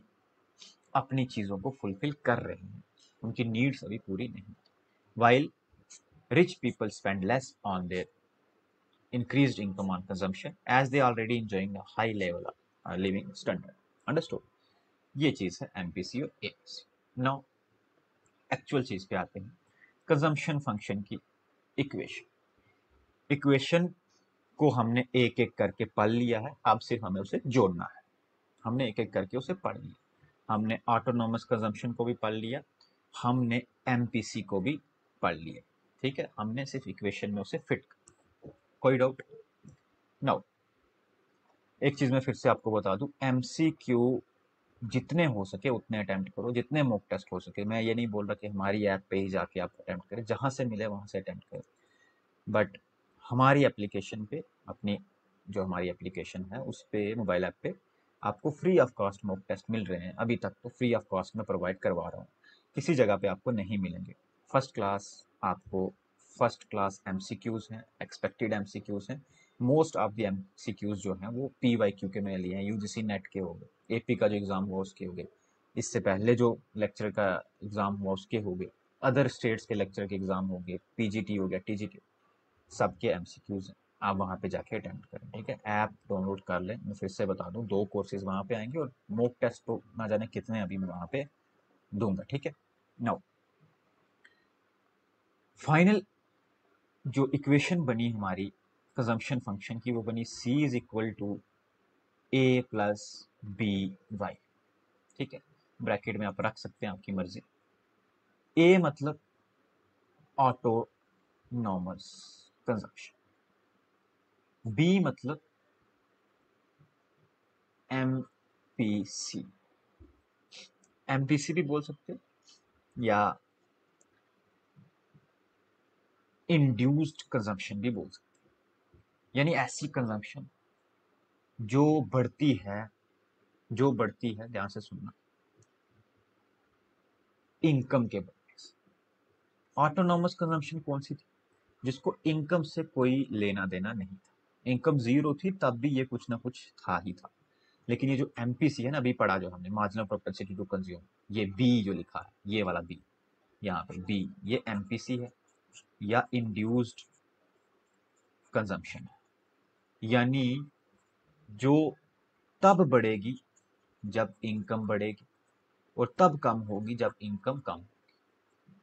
अपनी चीजों को फुलफिल कर रहे हैं, उनकी नीड्स अभी पूरी नहीं। while rich people spend less on their increased income on consumption as they already enjoying a high level of living standard। understood। ये चीज है एमपीसी और एपीसी। नाउ एक्चुअल चीज पे आते हैं, कंजम्पशन फंक्शन की इक्वेशन को हमने एक एक करके पढ़ लिया है, अब सिर्फ हमें उसे जोड़ना है। हमने एक एक करके उसे पढ़ लिया, हमने ऑटोनोमस कंजम्पशन को भी पढ़ लिया, हमने एमपीसी को भी पढ़ लिया। ठीक है, हमने सिर्फ इक्वेशन में उसे फिट कर। कोई डाउट? नाउ एक चीज मैं फिर से आपको बता दूं, एमसीक्यू जितने हो सके उतने अटेम्प्ट करो, जितने मॉक टेस्ट हो सके। मैं ये नहीं बोल रहा कि हमारी ऐप पे ही जाके आप अटेम्प्ट करें, जहां से मिले वहां से अटेम्प्ट करें, बट हमारी एप्लीकेशन पे, अपनी जो हमारी एप्लीकेशन है उस पे, मोबाइल ऐप पे आपको free of cost mock test मिल रहे हैं। अभी तक तो फ्री ऑफ कॉस्ट में प्रोवाइड करवा रहा हूँ, किसी जगह पे आपको नहीं मिलेंगे। फर्स्ट क्लास आपको, फर्स्ट क्लास एमसीक्यूज हैं, एक्सपेक्टेड एमसीक्यूज हैं। मोस्ट ऑफ द एमसीक्यूज जो हैं वो पीवाईक्यू के मैंने लिए हैं, यूजीसी नेट के हो गए, एपी का जो एग्जाम हुआ उसके हो गए, इससे पहले जो लेक्चर का एग्जाम हुआ उसके हो गए, अदर स्टेट्स के लेक्चर के एग्जाम हो गए, पीजीटी हो गया, टीजीटी, सबके एमसीक्यूज हैं। आप वहाँ पे जाके अटेम्प्ट करें। ठीक है, ऐप डाउनलोड कर लें। मैं फिर से बता दूं, 2 कोर्सेज वहाँ पे आएंगे और मॉक टेस्ट तो ना जाने कितने अभी मैं वहाँ पे दूंगा। ठीक है, नाउ फाइनल जो इक्वेशन बनी हमारी कंजम्पशन फंक्शन की, वो बनी C is equal to A plus B Y. ठीक है, ब्रैकेट में आप रख सकते हैं, आपकी मर्जी। A मतलब ऑटोनॉमस कंजम्पशन, B मतलब एमपीसी, एमपीसी भी बोल सकते हो या इंड्यूस्ड कंजम्पशन भी बोल सकते हैं। यानी ऐसी कंजम्पशन जो बढ़ती है, जो बढ़ती है, ध्यान से सुनना, इनकम के बढ़ने से। ऑटोनॉमस कंजम्पशन कौन सी थी? जिसको इनकम से कोई लेना देना नहीं था, इनकम जीरो थी तब भी ये कुछ ना कुछ था ही था। लेकिन ये जो एमपीसी है ना, अभी पढ़ा जो हमने, मार्जिनल प्रोपेंसिटी टू कंज्यूम, ये बी जो लिखा है, ये वाला बी, यहाँ पे बी, ये एमपीसी है या इंड्यूस्ड कंजम्पशन है। यानी जो तब बढ़ेगी जब इनकम बढ़ेगी और तब कम होगी जब इनकम कम।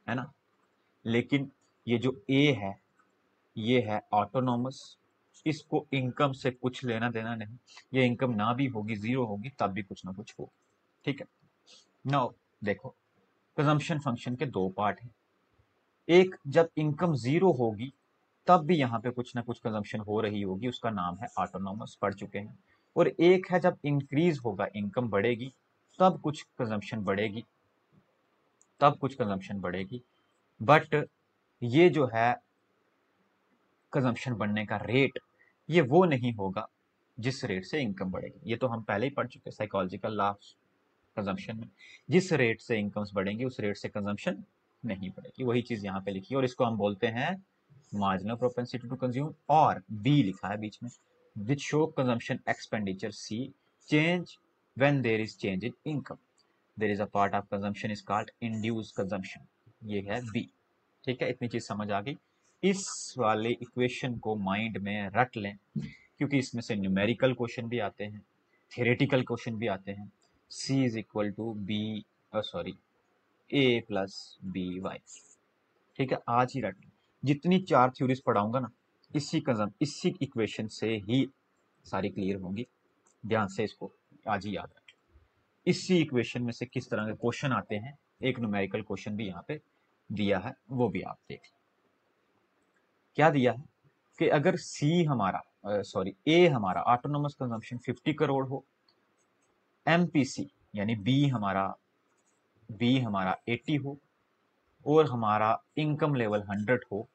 है ना। लेकिन ये जो ए है ये है ऑटोनॉमस, इसको इनकम से कुछ लेना देना नहीं, ये इनकम ना भी होगी, जीरो होगी, तब भी कुछ ना कुछ होगा। ठीक है। नाउ देखो, कंजम्पशन फंक्शन के दो पार्ट हैं। एक, जब इनकम जीरो होगी तब भी यहाँ पे कुछ ना कुछ कंजम्पशन हो रही होगी, उसका नाम है ऑटोनॉमस, पढ़ चुके हैं। और एक है जब इंक्रीज होगा, इनकम बढ़ेगी, तब कुछ कंजम्पशन बढ़ेगी, तब कुछ कंजम्पशन बढ़ेगी। बट ये जो है कंजम्पशन बढ़ने का रेट, ये वो नहीं होगा जिस रेट से इनकम बढ़ेगी। ये तो हम पहले ही पढ़ चुके हैं साइकोलॉजिकल लॉ कंजम्पशन में। जिस रेट से इनकम्स बढ़ेंगी उस रेट से कंजम्पशन नहीं बढ़ेगी, वही चीज यहाँ पे लिखी है। और इसको हम बोलते हैं मार्जिनल प्रोपेंसिटी टू कंज्यूम, और बी लिखा है बीच में, which show consumption expenditure C change when there is change in income, there is a part of consumption is called induced consumption. ये है बी। ठीक है, इतनी चीज समझ आ गई। इस वाले इक्वेशन को माइंड में रट लें, क्योंकि इसमें से न्यूमेरिकल क्वेश्चन भी आते हैं, थियोरेटिकल क्वेश्चन भी आते हैं। C is equal to B, sorry, A plus B Y. ठीक है, आज ही रट लें। जितनी चार थ्योरीज पढ़ाऊंगा ना, इसी इक्वेशन से ही सारी क्लियर होंगी। ध्यान से इसको आज ही याद रखें। इसी इक्वेशन में से किस तरह के क्वेश्चन आते हैं, एक न्यूमेरिकल क्वेश्चन भी यहाँ पे दिया है, वो भी आप देख लें। क्या दिया है कि अगर सी हमारा, सॉरी, ए हमारा ऑटोनोमस कंजम्पशन 50 करोड़ हो, एमपीसी यानी बी हमारा 80 हो, और हमारा इनकम लेवल 100 हो,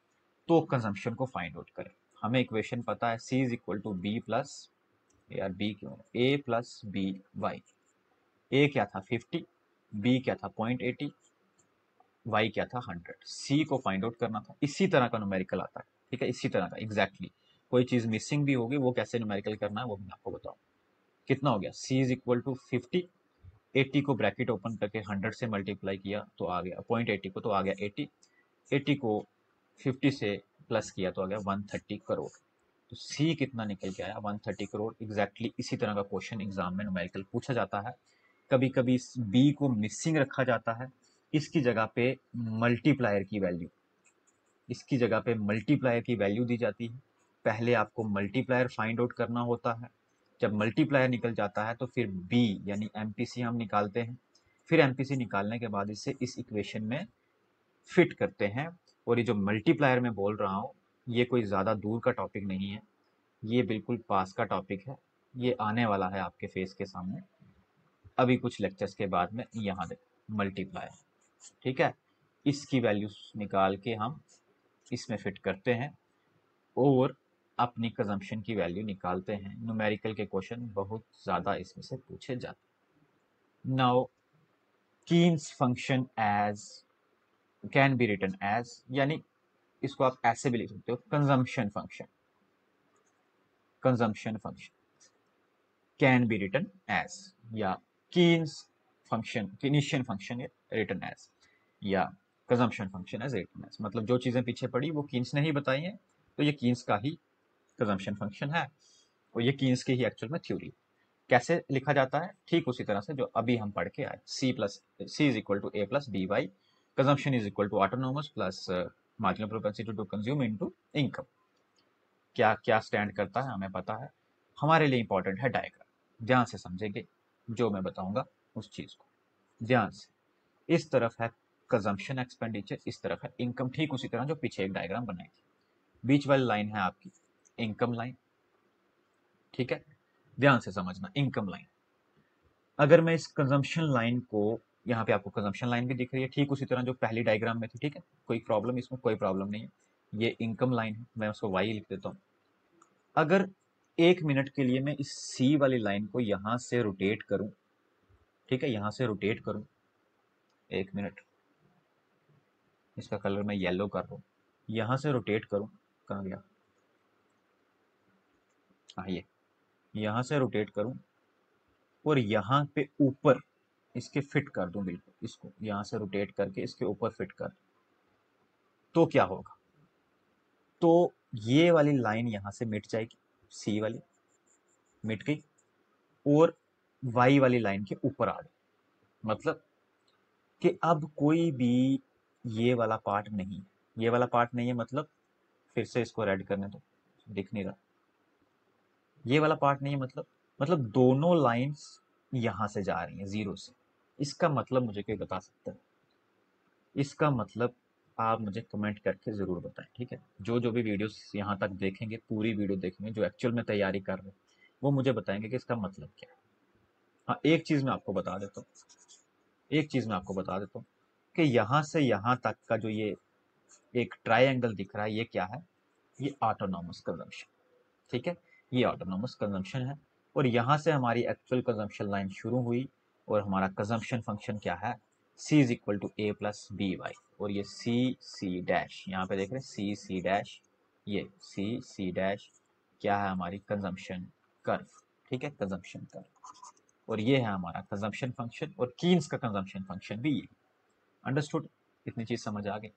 तो कंजम्पशन को फाइंड आउट करें। हमें इक्वेशन पता है, C is equal to B plus, यार बी क्यों, A plus B Y. A क्या था 50, बी क्या था 0.80, वाई क्या था 100। सी को फाइंड आउट करना था। इसी तरह का न्यूमेरिकल आता है। ठीक है, इसी तरह का एग्जैक्टली। कोई चीज मिसिंग भी होगी, वो कैसे न्यूमेरिकल करना है वो मैं आपको बताऊँ। कितना हो गया, सी इज इक्वल टू 50, 80 को ब्रैकेट ओपन करके 100 से मल्टीप्लाई किया तो आ गया 0.80 को, तो आ गया 80, 80 को 50 से प्लस किया तो आ गया 130 करोड़। तो सी कितना निकल के आया, 130 करोड़। एग्जैक्टली इसी तरह का क्वेश्चन एग्जाम में न्यूमेरिकल पूछा जाता है। कभी कभी बी को मिसिंग रखा जाता है, इसकी जगह पे मल्टीप्लायर की वैल्यू, इसकी जगह पे मल्टीप्लायर की वैल्यू दी जाती है। पहले आपको मल्टीप्लायर फाइंड आउट करना होता है। जब मल्टीप्लायर निकल जाता है तो फिर बी यानी एमपीसी हम निकालते हैं। फिर एमपीसी निकालने के बाद इसे इस इक्वेशन में फिट करते हैं। और ये जो मल्टीप्लायर में बोल रहा हूँ, ये कोई ज़्यादा दूर का टॉपिक नहीं है, ये बिल्कुल पास का टॉपिक है। ये आने वाला है आपके फेस के सामने अभी कुछ लेक्चर्स के बाद में। यहाँ देखो मल्टीप्लायर, ठीक है, इसकी वैल्यूज निकाल के हम इसमें फिट करते हैं और अपनी कंजम्पशन की वैल्यू निकालते हैं। न्यूमेरिकल के क्वेश्चन बहुत ज़्यादा इसमें से पूछे जाते हैं। Now Keynes function as can be written as, यानी इसको आप ऐसे भी लिख सकते हो, consumption function, consumption function can be written as, या Keynes function, Keynesian function written as, या consumption function as written as. मतलब जो चीज़ें पीछे पड़ी वो कीन्स ने ही बताई हैं, तो ये कीन्स का ही कंजम्पशन फंक्शन है, और ये कीन्स की ही एक्चुअल में थ्योरी। कैसे लिखा जाता है, ठीक उसी तरह से जो अभी हम पढ़ के आए, C is equal to A plus B Y, consumption is equal to autonomous plus marginal propensity to consume into income. क्या क्या स्टैंड करता है हमें पता है। हमारे लिए इंपॉर्टेंट है डायग्राम। ध्यान से समझेंगे जो मैं बताऊंगा उस चीज को, ध्यान से। इस तरफ है कंजम्पशन एक्सपेंडिचर, इस तरफ है इनकम, ठीक उसी तरह जो पीछे एक डायग्राम बनाई थी। बीच वाली लाइन है आपकी इनकम लाइन। ठीक है, ध्यान से समझना, इनकम लाइन। अगर मैं इस कंजम्पशन लाइन को, यहाँ पे आपको कंजम्पशन लाइन भी दिख रही है ठीक उसी तरह जो पहली डायग्राम में थी, ठीक है, कोई प्रॉब्लम इसमें, कोई प्रॉब्लम नहीं है। ये इनकम लाइन है, मैं उसको वाई लिख देता हूँ। अगर 1 मिनट के लिए मैं इस सी वाली लाइन को यहाँ से रोटेट करूँ, ठीक है, यहाँ से रोटेट करूँ, 1 मिनट, इसका कलर मैं येलो कर रहा हूँ, यहाँ से रोटेट करूँ, कहाँ गया, हाँ ये, यहाँ से रोटेट करूँ और यहाँ पे ऊपर इसके फिट कर दूं, बिल्कुल इसको यहाँ से रोटेट करके इसके ऊपर फिट कर, तो क्या होगा, तो ये वाली लाइन यहाँ से मिट जाएगी, सी वाली मिट गई, और वाई वाली लाइन के ऊपर आ गई। मतलब कि अब कोई भी ये वाला पार्ट नहीं है, ये वाला पार्ट नहीं है मतलब, फिर से इसको रेड करने दो, दिख नहीं रहा, ये वाला पार्ट नहीं है मतलब दोनों लाइंस यहां से जा रही हैं जीरो से। इसका मतलब मुझे कोई बता सकता है? इसका मतलब आप मुझे कमेंट करके ज़रूर बताएं, ठीक है? जो जो भी वीडियोस यहाँ तक देखेंगे, पूरी वीडियो देखेंगे, जो एक्चुअल में तैयारी कर रहे हैं, वो मुझे बताएंगे कि इसका मतलब क्या है। हाँ, एक चीज़ मैं आपको बता देता हूँ, एक चीज़ मैं आपको बता देता हूँ कि यहाँ से यहाँ तक का जो ये एक ट्राइंगल दिख रहा है, ये क्या है? ये ऑटोनॉमस कंजम्पशन, ठीक है? ये ऑटोनॉमस कंजम्पशन है, और यहाँ से हमारी एक्चुअल कंजम्पशन लाइन शुरू हुई, और हमारा कंजम्पशन फंक्शन क्या है? c is equal to A plus B Y, और ये सी डैश, यहाँ पे देख रहे हैं सी डैश, ये सी डैश क्या है? हमारी कंजम्पशन कर्व, ठीक है? कंजम्पशन कर्व, और ये है हमारा कंजम्पशन फंक्शन, और कीन्स का कंजम्पशन फंक्शन भी ये। अंडरस्टूड? इतनी चीज समझ आ गई?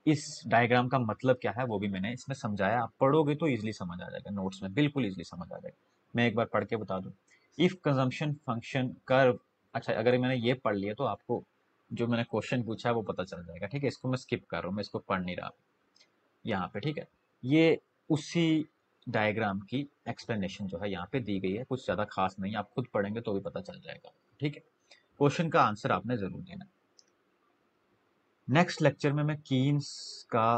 इस डायग्राम का मतलब क्या है वो भी मैंने इसमें समझाया, आप पढ़ोगे तो इजीली समझ आ जाएगा, नोट्स में बिल्कुल इजीली समझ आ जाएगा। मैं एक बार पढ़ के बता दूं, इफ कंजम्पशन फंक्शन कर्व, अच्छा अगर मैंने ये पढ़ लिया तो आपको जो मैंने क्वेश्चन पूछा है वो पता चल जाएगा, ठीक है? इसको मैं स्किप कर रहा हूँ, मैं इसको पढ़ नहीं रहा यहाँ पे, ठीक है? ये उसी डायग्राम की एक्सप्लेनेशन जो है यहाँ पे दी गई है, कुछ ज्यादा खास नहीं, आप खुद पढ़ेंगे तो भी पता चल जाएगा, ठीक है? क्वेश्चन का आंसर आपने जरूर देना। नेक्स्ट लेक्चर में मैं कीन्स का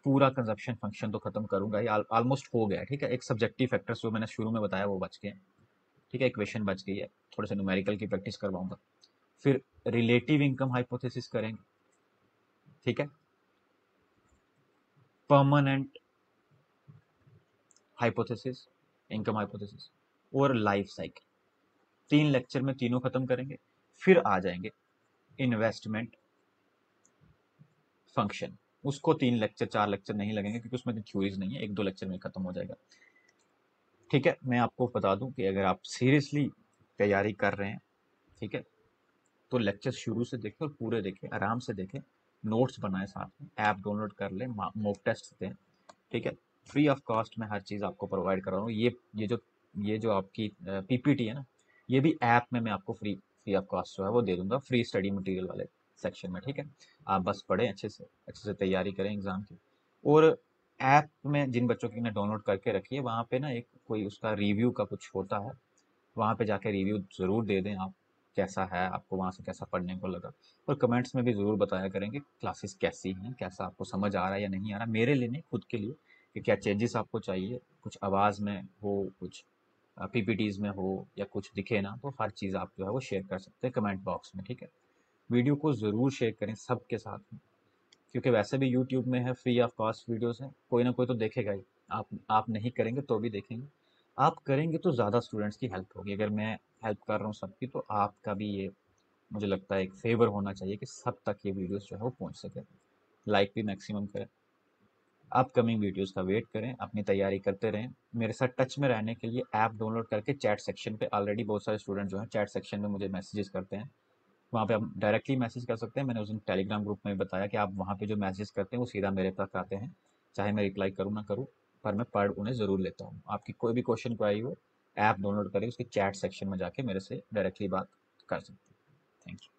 पूरा कंजप्शन फंक्शन तो खत्म करूंगा, ये ऑलमोस्ट हो गया है, ठीक है? एक सब्जेक्टिव फैक्टर्स जो मैंने शुरू में बताया वो बच गए, ठीक है? इक्वेशन बच गई है, थोड़े से न्यूमेरिकल की प्रैक्टिस करवाऊंगा, फिर रिलेटिव इनकम हाइपोथेसिस करेंगे, ठीक है? परमानेंट हाइपोथेसिस, इनकम हाइपोथेसिस, और लाइफ साइकिल, तीन लेक्चर में तीनों खत्म करेंगे, फिर आ जाएंगे इन्वेस्टमेंट फंक्शन। उसको तीन लेक्चर चार लेक्चर नहीं लगेंगे क्योंकि उसमें थ्योरीज नहीं है, एक दो लेक्चर में खत्म हो जाएगा, ठीक है? मैं आपको बता दूं कि अगर आप सीरियसली तैयारी कर रहे हैं, ठीक है, तो लेक्चर शुरू से देखें और पूरे देखें, आराम से देखें, नोट्स बनाएं, साथ में ऐप डाउनलोड कर लें, मॉक टेस्ट दें, ठीक है? फ्री ऑफ कॉस्ट में हर चीज़ आपको प्रोवाइड कर रहा हूँ। ये जो आपकी पीपीटी है ना, ये भी ऐप में मैं आपको फ्री ऑफ कॉस्ट जो है वो दे दूंगा, फ्री स्टडी मटेरियल वाले सेक्शन में, ठीक है? आप बस पढ़ें, अच्छे से तैयारी करें एग्जाम की। और ऐप में जिन बच्चों की ने डाउनलोड करके रखी है, वहाँ पे ना एक कोई उसका रिव्यू का कुछ होता है, वहाँ पे जाके रिव्यू ज़रूर दे दें आप, कैसा है, आपको वहाँ से कैसा पढ़ने को लगा, और कमेंट्स में भी ज़रूर बताया करेंगे क्लासेस कैसी हैं, कैसा आपको समझ आ रहा है या नहीं आ रहा, मेरे लिए नहीं, खुद के लिए, कि क्या चेंजेस आपको चाहिए, कुछ आवाज़ में हो, कुछ पीपीटीज में हो, या कुछ दिखे ना, तो हर चीज़ आप जो है वो शेयर कर सकते हैं कमेंट बॉक्स में, ठीक है? वीडियो को ज़रूर शेयर करें सबके साथ में, क्योंकि वैसे भी यूट्यूब में है, फ्री ऑफ कॉस्ट वीडियोस हैं, कोई ना कोई तो देखेगा ही। आप नहीं करेंगे तो भी देखेंगे, आप करेंगे तो ज़्यादा स्टूडेंट्स की हेल्प होगी। अगर मैं हेल्प कर रहा हूँ सबकी, तो आपका भी ये मुझे लगता है एक फेवर होना चाहिए कि सब तक ये वीडियोस जो है वो पहुँच सके। लाइक भी मैक्सिमम करें, अपकमिंग वीडियोस का वेट करें, अपनी तैयारी करते रहें। मेरे साथ टच में रहने के लिए ऐप डाउनलोड करके चैट सेक्शन पे ऑलरेडी बहुत सारे स्टूडेंट जो हैं चैट सेक्शन में मुझे मैसेजेस करते हैं, वहाँ पे आप डायरेक्टली मैसेज कर सकते हैं। मैंने उस दिन टेलीग्राम ग्रुप में भी बताया कि आप वहाँ पे जो मैसेज करते हैं वो सीधा मेरे पास आते हैं, चाहे मैं रिप्लाई करूँ ना करूँ, पर मैं पढ़ उन्हें ज़रूर लेता हूँ। आपकी कोई भी क्वेश्चन क्वारी हो, ऐप डाउनलोड करें, उसके चैट सेक्शन में जाके मेरे से डायरेक्टली बात कर सकते हैं। Thank you.